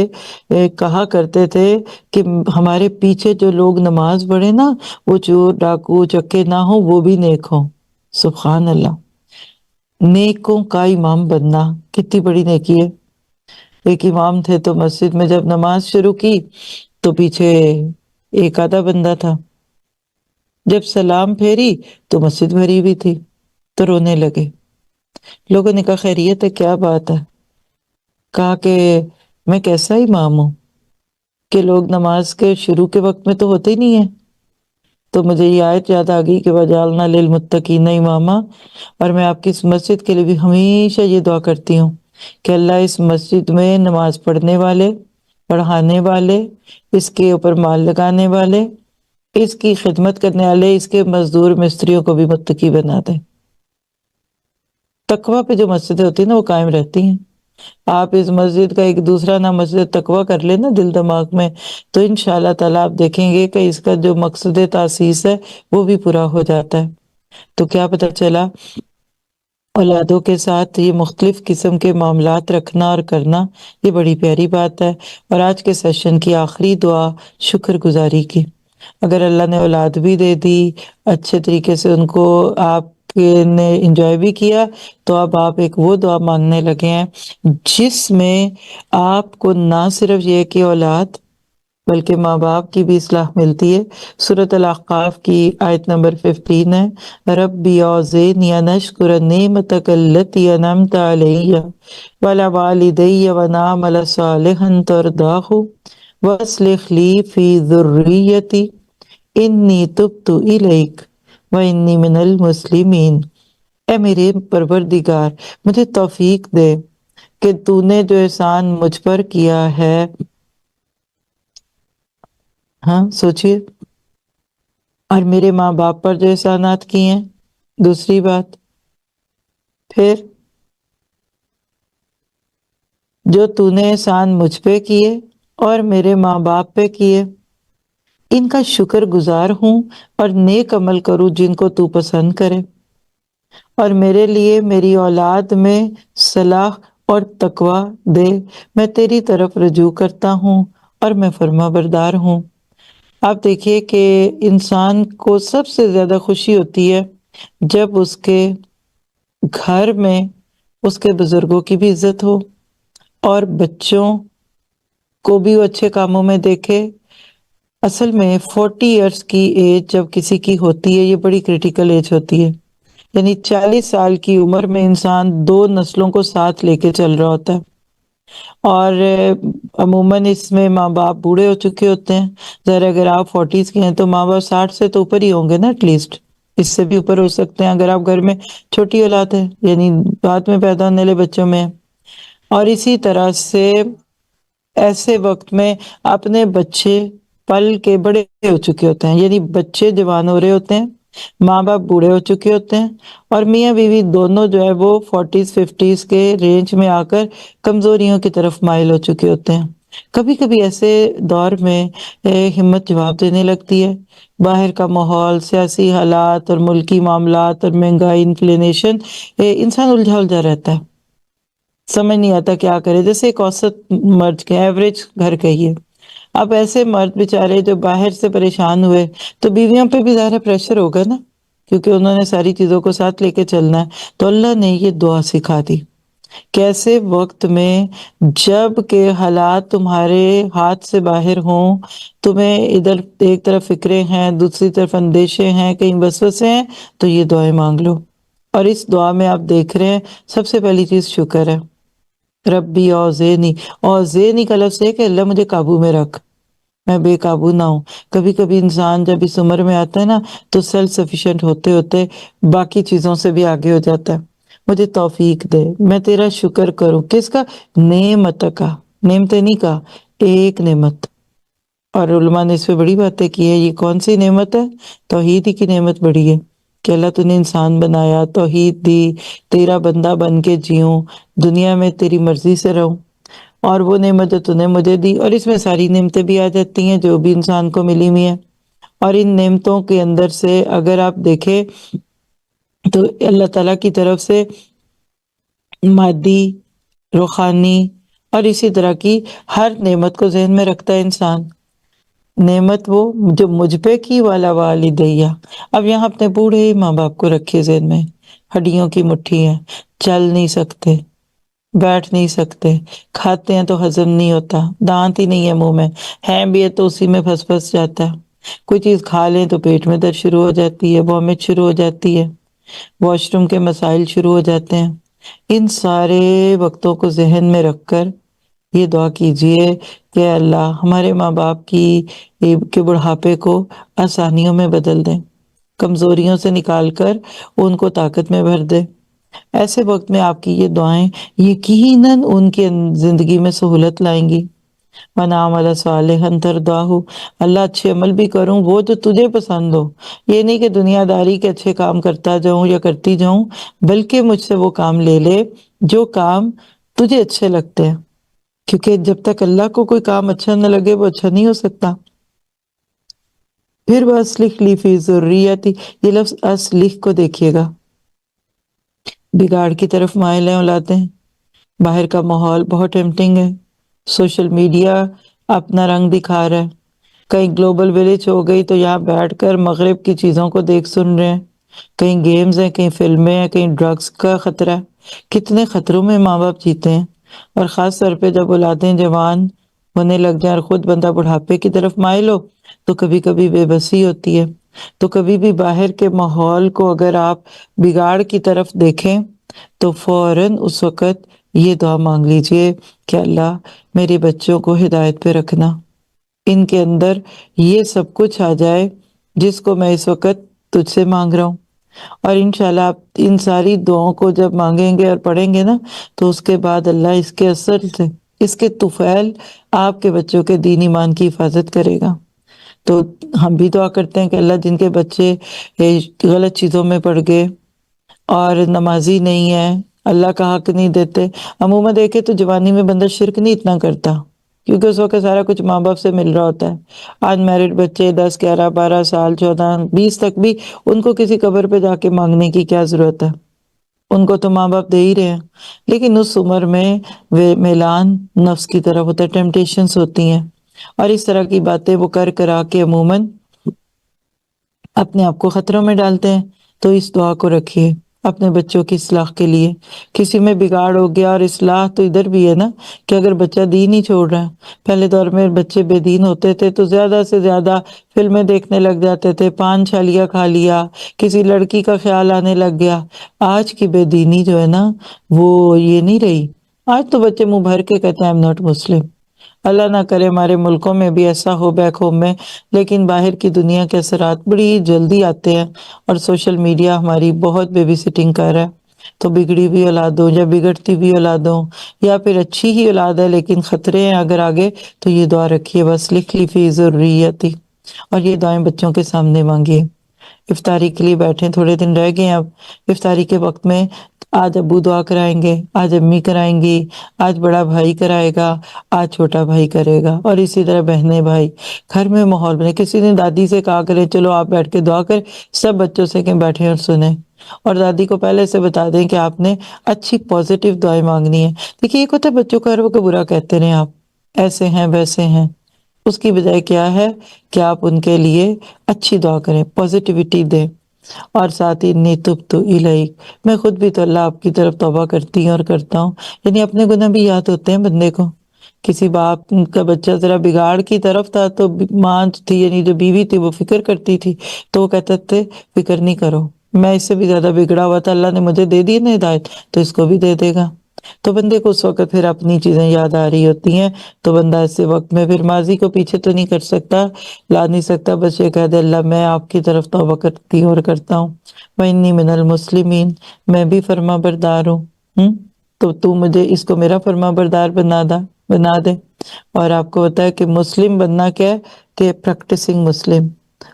A: کہا کرتے تھے کہ ہمارے پیچھے جو لوگ نماز پڑھے نا، وہ چور ڈاکو چکے نہ ہوں، وہ بھی نیک ہوں. سبحان اللہ. نیکوں کا امام بننا کتنی بڑی نیکی ہے. ایک امام تھے تو مسجد میں جب نماز شروع کی تو پیچھے ایک آدھا بندہ تھا، جب سلام پھیری تو مسجد بھری بھی تھی، تو رونے لگے. لوگوں نے کہا خیریت ہے، کیا بات ہے؟ کہا کہ میں کیسا امام ہوں کہ لوگ نماز کے شروع کے وقت میں تو ہوتے ہی نہیں ہیں. تو مجھے یہ آیت یاد آ گئی کہ وجعلنا للمتقین اماما. اور میں آپ کی اس مسجد کے لیے بھی ہمیشہ یہ دعا کرتی ہوں کہ اللہ اس مسجد میں نماز پڑھنے والے، پڑھانے والے، اس کے اوپر مال لگانے والے، اس کی خدمت کرنے والے، اس کے مزدور مستریوں کو بھی متقی بنا دے. تقوی پہ جو مسجدیں ہوتی ہیں نا وہ قائم رہتی ہیں. آپ اس مسجد کا ایک دوسرا نام مسجد تقوی کر لیں نا دل دماغ میں، تو انشاءاللہ تعالیٰ آپ دیکھیں گے کہ اس کا جو مقصد تاسیس ہے وہ بھی پورا ہو جاتا ہے. تو کیا پتہ چلا، اولادوں کے ساتھ یہ مختلف قسم کے معاملات رکھنا اور کرنا، یہ بڑی پیاری بات ہے. اور آج کے سیشن کی آخری دعا شکر گزاری کی. اگر اللہ نے اولاد بھی دے دی، اچھے طریقے سے ان کو آپ نے انجوائے بھی کیا، تو اب آپ ایک وہ دعا مانگنے لگے ہیں جس میں آپ کو نہ صرف یہ کہ اولاد بلکہ ماں باپ کی بھی اصلاح ملتی ہے. سورۃ الاحقاف کی آیت نمبر 15 ہے، ربی اوزعنی ان اشکر نعمتک التی انعمت علی وعلی والدی وان اعمل صالحا ترضاہ واصلح لی فی ذریتی انی تبت الیک وانی من المسلمین. اے میرے پروردگار، مجھے توفیق دے کہ تو نے جو احسان مجھ پر کیا ہے، ہاں سوچئے، اور میرے ماں باپ پر جو احسانات کیے ہیں. دوسری بات، پھر جو تو نے احسان مجھ پہ کیے اور میرے ماں باپ پہ کیے، ان کا شکر گزار ہوں اور نیک عمل کروں جن کو تو پسند کرے، اور میرے لیے میری اولاد میں صلاح اور تقوی دے. میں تیری طرف رجوع کرتا ہوں اور میں فرما بردار ہوں. آپ دیکھیے کہ انسان کو سب سے زیادہ خوشی ہوتی ہے جب اس کے گھر میں اس کے بزرگوں کی بھی عزت ہو اور بچوں کو بھی وہ اچھے کاموں میں دیکھے. اصل میں 40 ایئرس کی ایج جب کسی کی ہوتی ہے، یہ بڑی کریٹیکل ایج ہوتی ہے. یعنی 40 سال کی عمر میں انسان 2 نسلوں کو ساتھ لے کے چل رہا ہوتا ہے، اور عموماً اس میں ماں باپ بوڑھے ہو چکے ہوتے ہیں. ذرا اگر آپ 40s کے ہیں تو ماں باپ 60 سے تو اوپر ہی ہوں گے نا، ایٹ لیسٹ اس سے بھی اوپر ہو سکتے ہیں اگر آپ گھر میں چھوٹی اولاد ہے، یعنی بعد میں پیدا ہونے والے بچوں میں. اور اسی طرح سے ایسے وقت میں اپنے بچے پل کے بڑے ہو چکے ہوتے ہیں، یعنی بچے جوان ہو رہے ہوتے ہیں، ماں باپ بوڑھے ہو چکے ہوتے ہیں، اور میاں بیوی دونوں جو ہے وہ 40s 50s کے رینج میں آ کر کمزوریوں کی طرف مائل ہو چکے ہوتے ہیں. کبھی کبھی ایسے دور میں ہمت جواب دینے لگتی ہے. باہر کا ماحول، سیاسی حالات اور ملکی معاملات اور مہنگائی، انفلینیشن، انسان الجھا رہتا ہے، سمجھ نہیں آتا کیا کرے. جیسے ایک اوسط مرد کے ایوریج گھر کا ہی ہے. اب ایسے مرد بیچارے جو باہر سے پریشان ہوئے تو بیویوں پہ بھی ظاہر پریشر ہوگا نا، کیونکہ انہوں نے ساری چیزوں کو ساتھ لے کے چلنا ہے. تو اللہ نے یہ دعا سکھا دی کیسے وقت میں جب کہ حالات تمہارے ہاتھ سے باہر ہوں، تمہیں ادھر ایک طرف فکریں ہیں، دوسری طرف اندیشے ہیں، کہیں وسوسے ہیں، تو یہ دعائیں مانگ لو۔ اور اس دعا میں آپ دیکھ رہے ہیں سب سے پہلی چیز شکر ہے۔ ربی اوزینی، اوزینی کا لفظ ہے کہ اللہ مجھے قابو میں رکھ، میں بے قابو نہ ہوں۔ کبھی کبھی انسان جب اس عمر میں آتا ہے نا تو سیلف سفیشینٹ ہوتے ہوتے باقی چیزوں سے بھی آگے ہو جاتا ہے۔ مجھے توفیق دے، میں تیرا شکر کروں، کس کا؟ نعمت کا، نعمت نہیں کا، ایک نعمت۔ اور علماء نے اس پہ بڑی باتیں کی ہے، یہ کون سی نعمت ہے؟ توحید ہی کی نعمت بڑی ہے کہ اللہ تو نے انسان بنایا، توحید دی، تیرا بندہ بن کے جیوں، دنیا میں تیری مرضی سے رہوں، اور وہ نعمت جو تو نے مجھے دی، اور اس میں ساری نعمتیں بھی آ جاتی ہیں جو بھی انسان کو ملی ہوئی ہیں۔ اور ان نعمتوں کے اندر سے اگر آپ دیکھیں تو اللہ تعالیٰ کی طرف سے مادی، روحانی اور اسی طرح کی ہر نعمت کو ذہن میں رکھتا ہے انسان۔ نعمت وہ جو مجھ پہ کی، والا والدیہ، اب یہاں اپنے بوڑھے ماں باپ کو رکھے ذہن میں، ہڈیوں کی مٹھی ہے، چل نہیں سکتے، بیٹھ نہیں سکتے، کھاتے ہیں تو ہضم نہیں ہوتا، دانت ہی نہیں ہے منہ میں، ہے بھی ہے تو اسی میں پھنس پھنس جاتا ہے، کوئی چیز کھا لیں تو پیٹ میں درد شروع ہو جاتی ہے، وامٹ شروع ہو جاتی ہے، واش روم کے مسائل شروع ہو جاتے ہیں۔ ان سارے وقتوں کو ذہن میں رکھ کر یہ دعا کیجئے کہ اللہ ہمارے ماں باپ کے بڑھاپے کو آسانیوں میں بدل دیں، کمزوریوں سے نکال کر ان کو طاقت میں بھر دے۔ ایسے وقت میں آپ کی یہ دعائیں یقیناً ان کی زندگی میں سہولت لائیں گی۔ وَنَا عَمَلَ صَالِحًا تَرْضَاهُ، اللہ اچھے عمل بھی کروں وہ جو تجھے پسند ہو، یہ نہیں کہ دنیا داری کے اچھے کام کرتا جاؤں یا کرتی جاؤں، بلکہ مجھ سے وہ کام لے لے جو کام تجھے اچھے لگتے ہیں، کیونکہ جب تک اللہ کو کوئی کام اچھا نہ لگے وہ اچھا نہیں ہو سکتا۔ پھر وَأَصْلِحْ لِي فِي ذُرِّيَّتِي، یہ لفظ اصلح کو دیکھیے گا، بگاڑ کی طرف مائل ہیں اولادیں، باہر کا ماحول بہت ٹیمپٹنگ ہے، سوشل میڈیا اپنا رنگ دکھا رہا ہے، کہیں گلوبل ولیج ہو گئی تو یہاں بیٹھ کر مغرب کی چیزوں کو دیکھ سن رہے ہیں، کہیں گیمز ہیں، کہیں فلمیں ہیں، کہیں ڈرگز کا خطرہ ہے۔ کتنے خطروں میں ماں باپ جیتے ہیں، اور خاص طور پہ جب اولادیں جوان ہونے لگ جائیں اور خود بندہ بڑھاپے کی طرف مائل ہو تو کبھی کبھی بے بسی ہوتی ہے۔ تو کبھی بھی باہر کے ماحول کو اگر آپ بگاڑ کی طرف دیکھیں تو فوراً اس وقت یہ دعا مانگ لیجئے کہ اللہ میرے بچوں کو ہدایت پہ رکھنا، ان کے اندر یہ سب کچھ آ جائے جس کو میں اس وقت تجھ سے مانگ رہا ہوں۔ اور انشاءاللہ آپ ان ساری دعاؤں کو جب مانگیں گے اور پڑھیں گے نا تو اس کے بعد اللہ اس کے اثر سے، اس کے طفیل آپ کے بچوں کے دین ایمان کی حفاظت کرے گا۔ تو ہم بھی دعا کرتے ہیں کہ اللہ جن کے بچے غلط چیزوں میں پڑ گئے اور نمازی نہیں ہے، اللہ کا حق نہیں دیتے، عموماً دیکھے تو جوانی میں بندہ شرک نہیں اتنا کرتا کیونکہ اس وقت سارا کچھ ماں باپ سے مل رہا ہوتا ہے۔ آن میرڈ بچے 10 11 12 سال 14 20 تک بھی ان کو کسی قبر پہ جا کے مانگنے کی کیا ضرورت ہے، ان کو تو ماں باپ دے ہی رہے ہیں۔ لیکن اس عمر میں وہ میلان نفس کی طرف ہوتا ہے، ٹیمپٹیشنز ہوتی ہیں، اور اس طرح کی باتیں وہ کر کرا کے عموماً اپنے آپ کو خطروں میں ڈالتے ہیں۔ تو اس دعا کو رکھیے اپنے بچوں کی اصلاح کے لیے۔ کسی میں بگاڑ ہو گیا، اور اصلاح تو ادھر بھی ہے نا کہ اگر بچہ دین ہی چھوڑ رہا ہے، پہلے دور میں بچے بے دین ہوتے تھے تو زیادہ سے زیادہ فلمیں دیکھنے لگ جاتے تھے، پان چھالیا کھا لیا، کسی لڑکی کا خیال آنے لگ گیا۔ آج کی بے دینی جو ہے نا وہ یہ نہیں رہی، آج تو بچے منہ بھر کے کہتے ہیں آئی ایم ناٹ مسلم۔ اللہ نہ کرے ہمارے ملکوں میں بھی ایسا ہو بیک ہوم میں، لیکن باہر کی دنیا کے اثرات بڑی جلدی آتے ہیں، اور سوشل میڈیا ہماری بہت بیبی سٹنگ کر رہا ہے۔ تو بگڑی ہوئی اولاد ہو یا بگڑتی ہوئی اولاد ہو یا پھر اچھی ہی اولاد ہے لیکن خطرے ہیں اگر آگے، تو یہ دعا رکھیے، بس لکھ لی فی ذریتی، اور یہ دعائیں بچوں کے سامنے مانگیے۔ افطاری کے لیے بیٹھیں، تھوڑے دن رہ گئے ہیں، اب افطاری کے وقت میں آج ابو دعا کرائیں گے، آج امی کرائیں گی، آج بڑا بھائی کرائے گا، آج چھوٹا بھائی کرے گا، اور اسی طرح بہنیں بھائی۔ گھر میں ماحول بنے، کسی نے دادی سے کہا کرے چلو آپ بیٹھ کے دعا کریں، سب بچوں سے کہ بیٹھیں اور سنیں، اور دادی کو پہلے سے بتا دیں کہ آپ نے اچھی پازیٹیو دعائیں مانگنی ہے۔ دیکھیے ایک ہوتا ہے بچوں کو ہر وقت برا کہتے رہیں، آپ ایسے ہیں ویسے ہیں، اس کی بجائے کیا ہے کہ آپ ان کے لیے اچھی دعا کریں، پازیٹیوٹی دیں، اور ساتھ ہی انی تبت الیک، میں خود بھی تو اللہ آپ کی طرف توبہ کرتی ہوں اور کرتا ہوں۔ یعنی اپنے گناہ بھی یاد ہوتے ہیں بندے کو۔ کسی باپ کا بچہ ذرا بگاڑ کی طرف تھا تو ماں تھی، یعنی جو بیوی تھی، وہ فکر کرتی تھی، تو وہ کہتے تھے فکر نہیں کرو، میں اس سے بھی زیادہ بگڑا ہوا تھا، اللہ نے مجھے دے دی نا ہدایت، تو اس کو بھی دے دے گا۔ تو بندے کو اس وقت پھر اپنی چیزیں یاد آ رہی ہوتی ہیں، تو بندہ ایسے وقت میں پھر ماضی کو پیچھے تو نہیں کر سکتا، لا نہیں سکتا، بس یہ کہہ دے اللہ میں آپ کی طرف توبہ کرتی ہوں اور کرتا ہوں، وَإِنِّي مِنَ الْمُسْلِمِينَ، میں بھی فرما بردار ہوں۔ تو مجھے اس کو میرا فرما بردار بنا دے۔ اور آپ کو پتا ہے کہ مسلم بننا کیا ہے کہ پریکٹسنگ مسلم،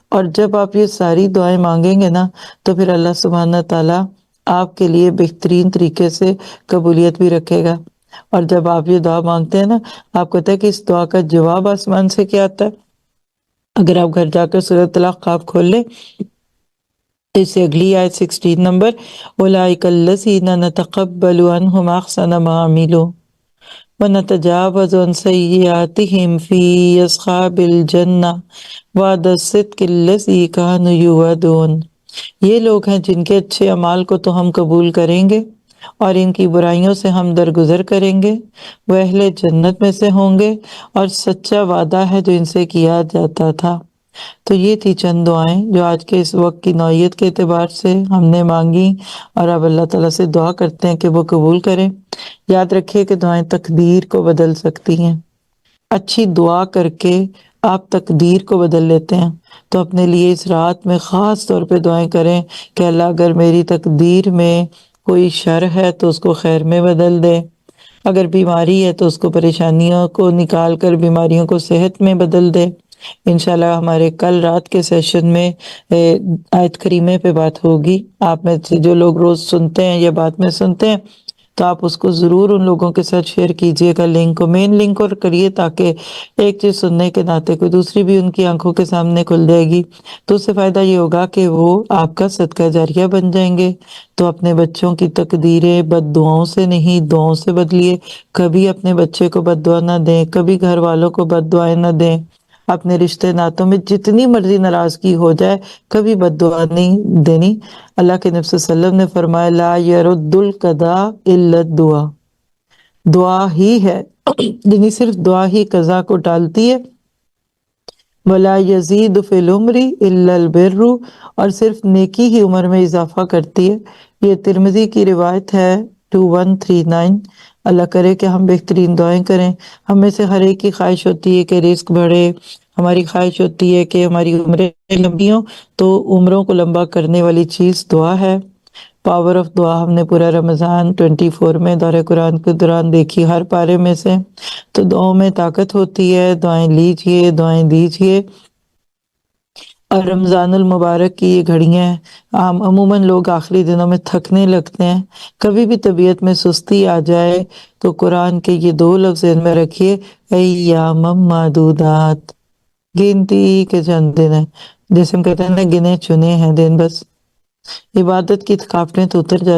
A: اور جب آپ یہ ساری دعائیں مانگیں گے نا تو پھر اللہ سبحانہ تعالیٰ آپ کے لیے بہترین طریقے سے قبولیت بھی رکھے گا۔ اور جب آپ یہ دعا مانگتے ہیں نا، آپ کو پتا ہے کہ اس دعا کا جواب آسمان سے کیا آتا ہے؟ اگر آپ گھر جا کر سورۃ الاحقاف کھول لیں تو اس سے اگلی آیت 16 نمبر، اولئک الذین نتقبل عنہم احسن ما عملوا وَنَتَجَاوَزُ عَنْ سَيِّئَاتِهِمْ فِي أَصْحَابِ الْجَنَّةِ وَعْدَ الصِّدْقِ الَّذِي كَانُوا يُوعَدُونَ، یہ لوگ ہیں جن کے اچھے اعمال کو تو ہم قبول کریں گے اور ان کی برائیوں سے ہم درگزر کریں گے، وہ اہل جنت میں سے ہوں گے اور سچا وعدہ ہے جو ان سے کیا جاتا تھا۔ تو یہ تھی چند دعائیں جو آج کے اس وقت کی نوعیت کے اعتبار سے ہم نے مانگی، اور اب اللہ تعالیٰ سے دعا کرتے ہیں کہ وہ قبول کریں۔ یاد رکھیے کہ دعائیں تقدیر کو بدل سکتی ہیں، اچھی دعا کر کے آپ تقدیر کو بدل لیتے ہیں۔ تو اپنے لیے اس رات میں خاص طور پہ دعائیں کریں کہ اللہ اگر میری تقدیر میں کوئی شر ہے تو اس کو خیر میں بدل دے، اگر بیماری ہے تو اس کو پریشانیوں کو نکال کر بیماریوں کو صحت میں بدل دے۔ انشاءاللہ ہمارے کل رات کے سیشن میں آیت کریمے پہ بات ہوگی۔ آپ میں سے جو لوگ روز سنتے ہیں یا بعد میں سنتے ہیں تو آپ اس کو ضرور ان لوگوں کے ساتھ شیئر کیجئے گا، لنک کو مین لنک اور کریے، تاکہ ایک چیز سننے کے ناطے کوئی دوسری بھی ان کی آنکھوں کے سامنے کھل جائے گی، تو اس سے فائدہ یہ ہوگا کہ وہ آپ کا صدقہ جاریہ بن جائیں گے۔ تو اپنے بچوں کی تقدیریں بد دعاؤں سے نہیں، دعاؤں سے بدلیے۔ کبھی اپنے بچے کو بد دعا نہ دیں، کبھی گھر والوں کو بد دعائیں نہ دیں، اپنے رشتے ناتوں میں جتنی مرضی ناراضگی ہو جائے کبھی بد دعا نہیں دینی۔ اللہ کے نبی صلی اللہ علیہ وسلم نے فرمایا لا يرد القضاء الا الدعاء، دعا ہی ہے یعنی صرف دعا ہی قضا کو ٹالتی ہے، ولا یزید فی العمر الا البر، اور صرف نیکی ہی عمر میں اضافہ کرتی ہے۔ یہ ترمذی کی روایت ہے 2139۔ اللہ کرے کہ ہم بہترین دعائیں کریں۔ ہم میں سے ہر ایک کی خواہش ہوتی ہے کہ رزق بڑھے، ہماری خواہش ہوتی ہے کہ ہماری عمریں لمبی ہوں، تو عمروں کو لمبا کرنے والی چیز دعا ہے۔ پاور آف دعا ہم نے پورا رمضان 24 میں دورہ قرآن کے دوران دیکھی، ہر پارے میں سے۔ تو دعاؤں میں طاقت ہوتی ہے، دعائیں لیجئے، دعائیں دیجئے۔ اور رمضان المبارک کی یہ گھڑیاں ہیں، عموماً لوگ آخری دنوں میں تھکنے لگتے ہیں، کبھی بھی طبیعت میں سستی آ جائے تو قرآن کے یہ 2 لفظ ذہن میں رکھیے، ایام معدودات، گنتی کے چند دن ہیں، جیسے ہم کہتے ہیں نا گنے چنے ہیں دن، بس عبادت کی تھکاوٹیں تو اتر جاتی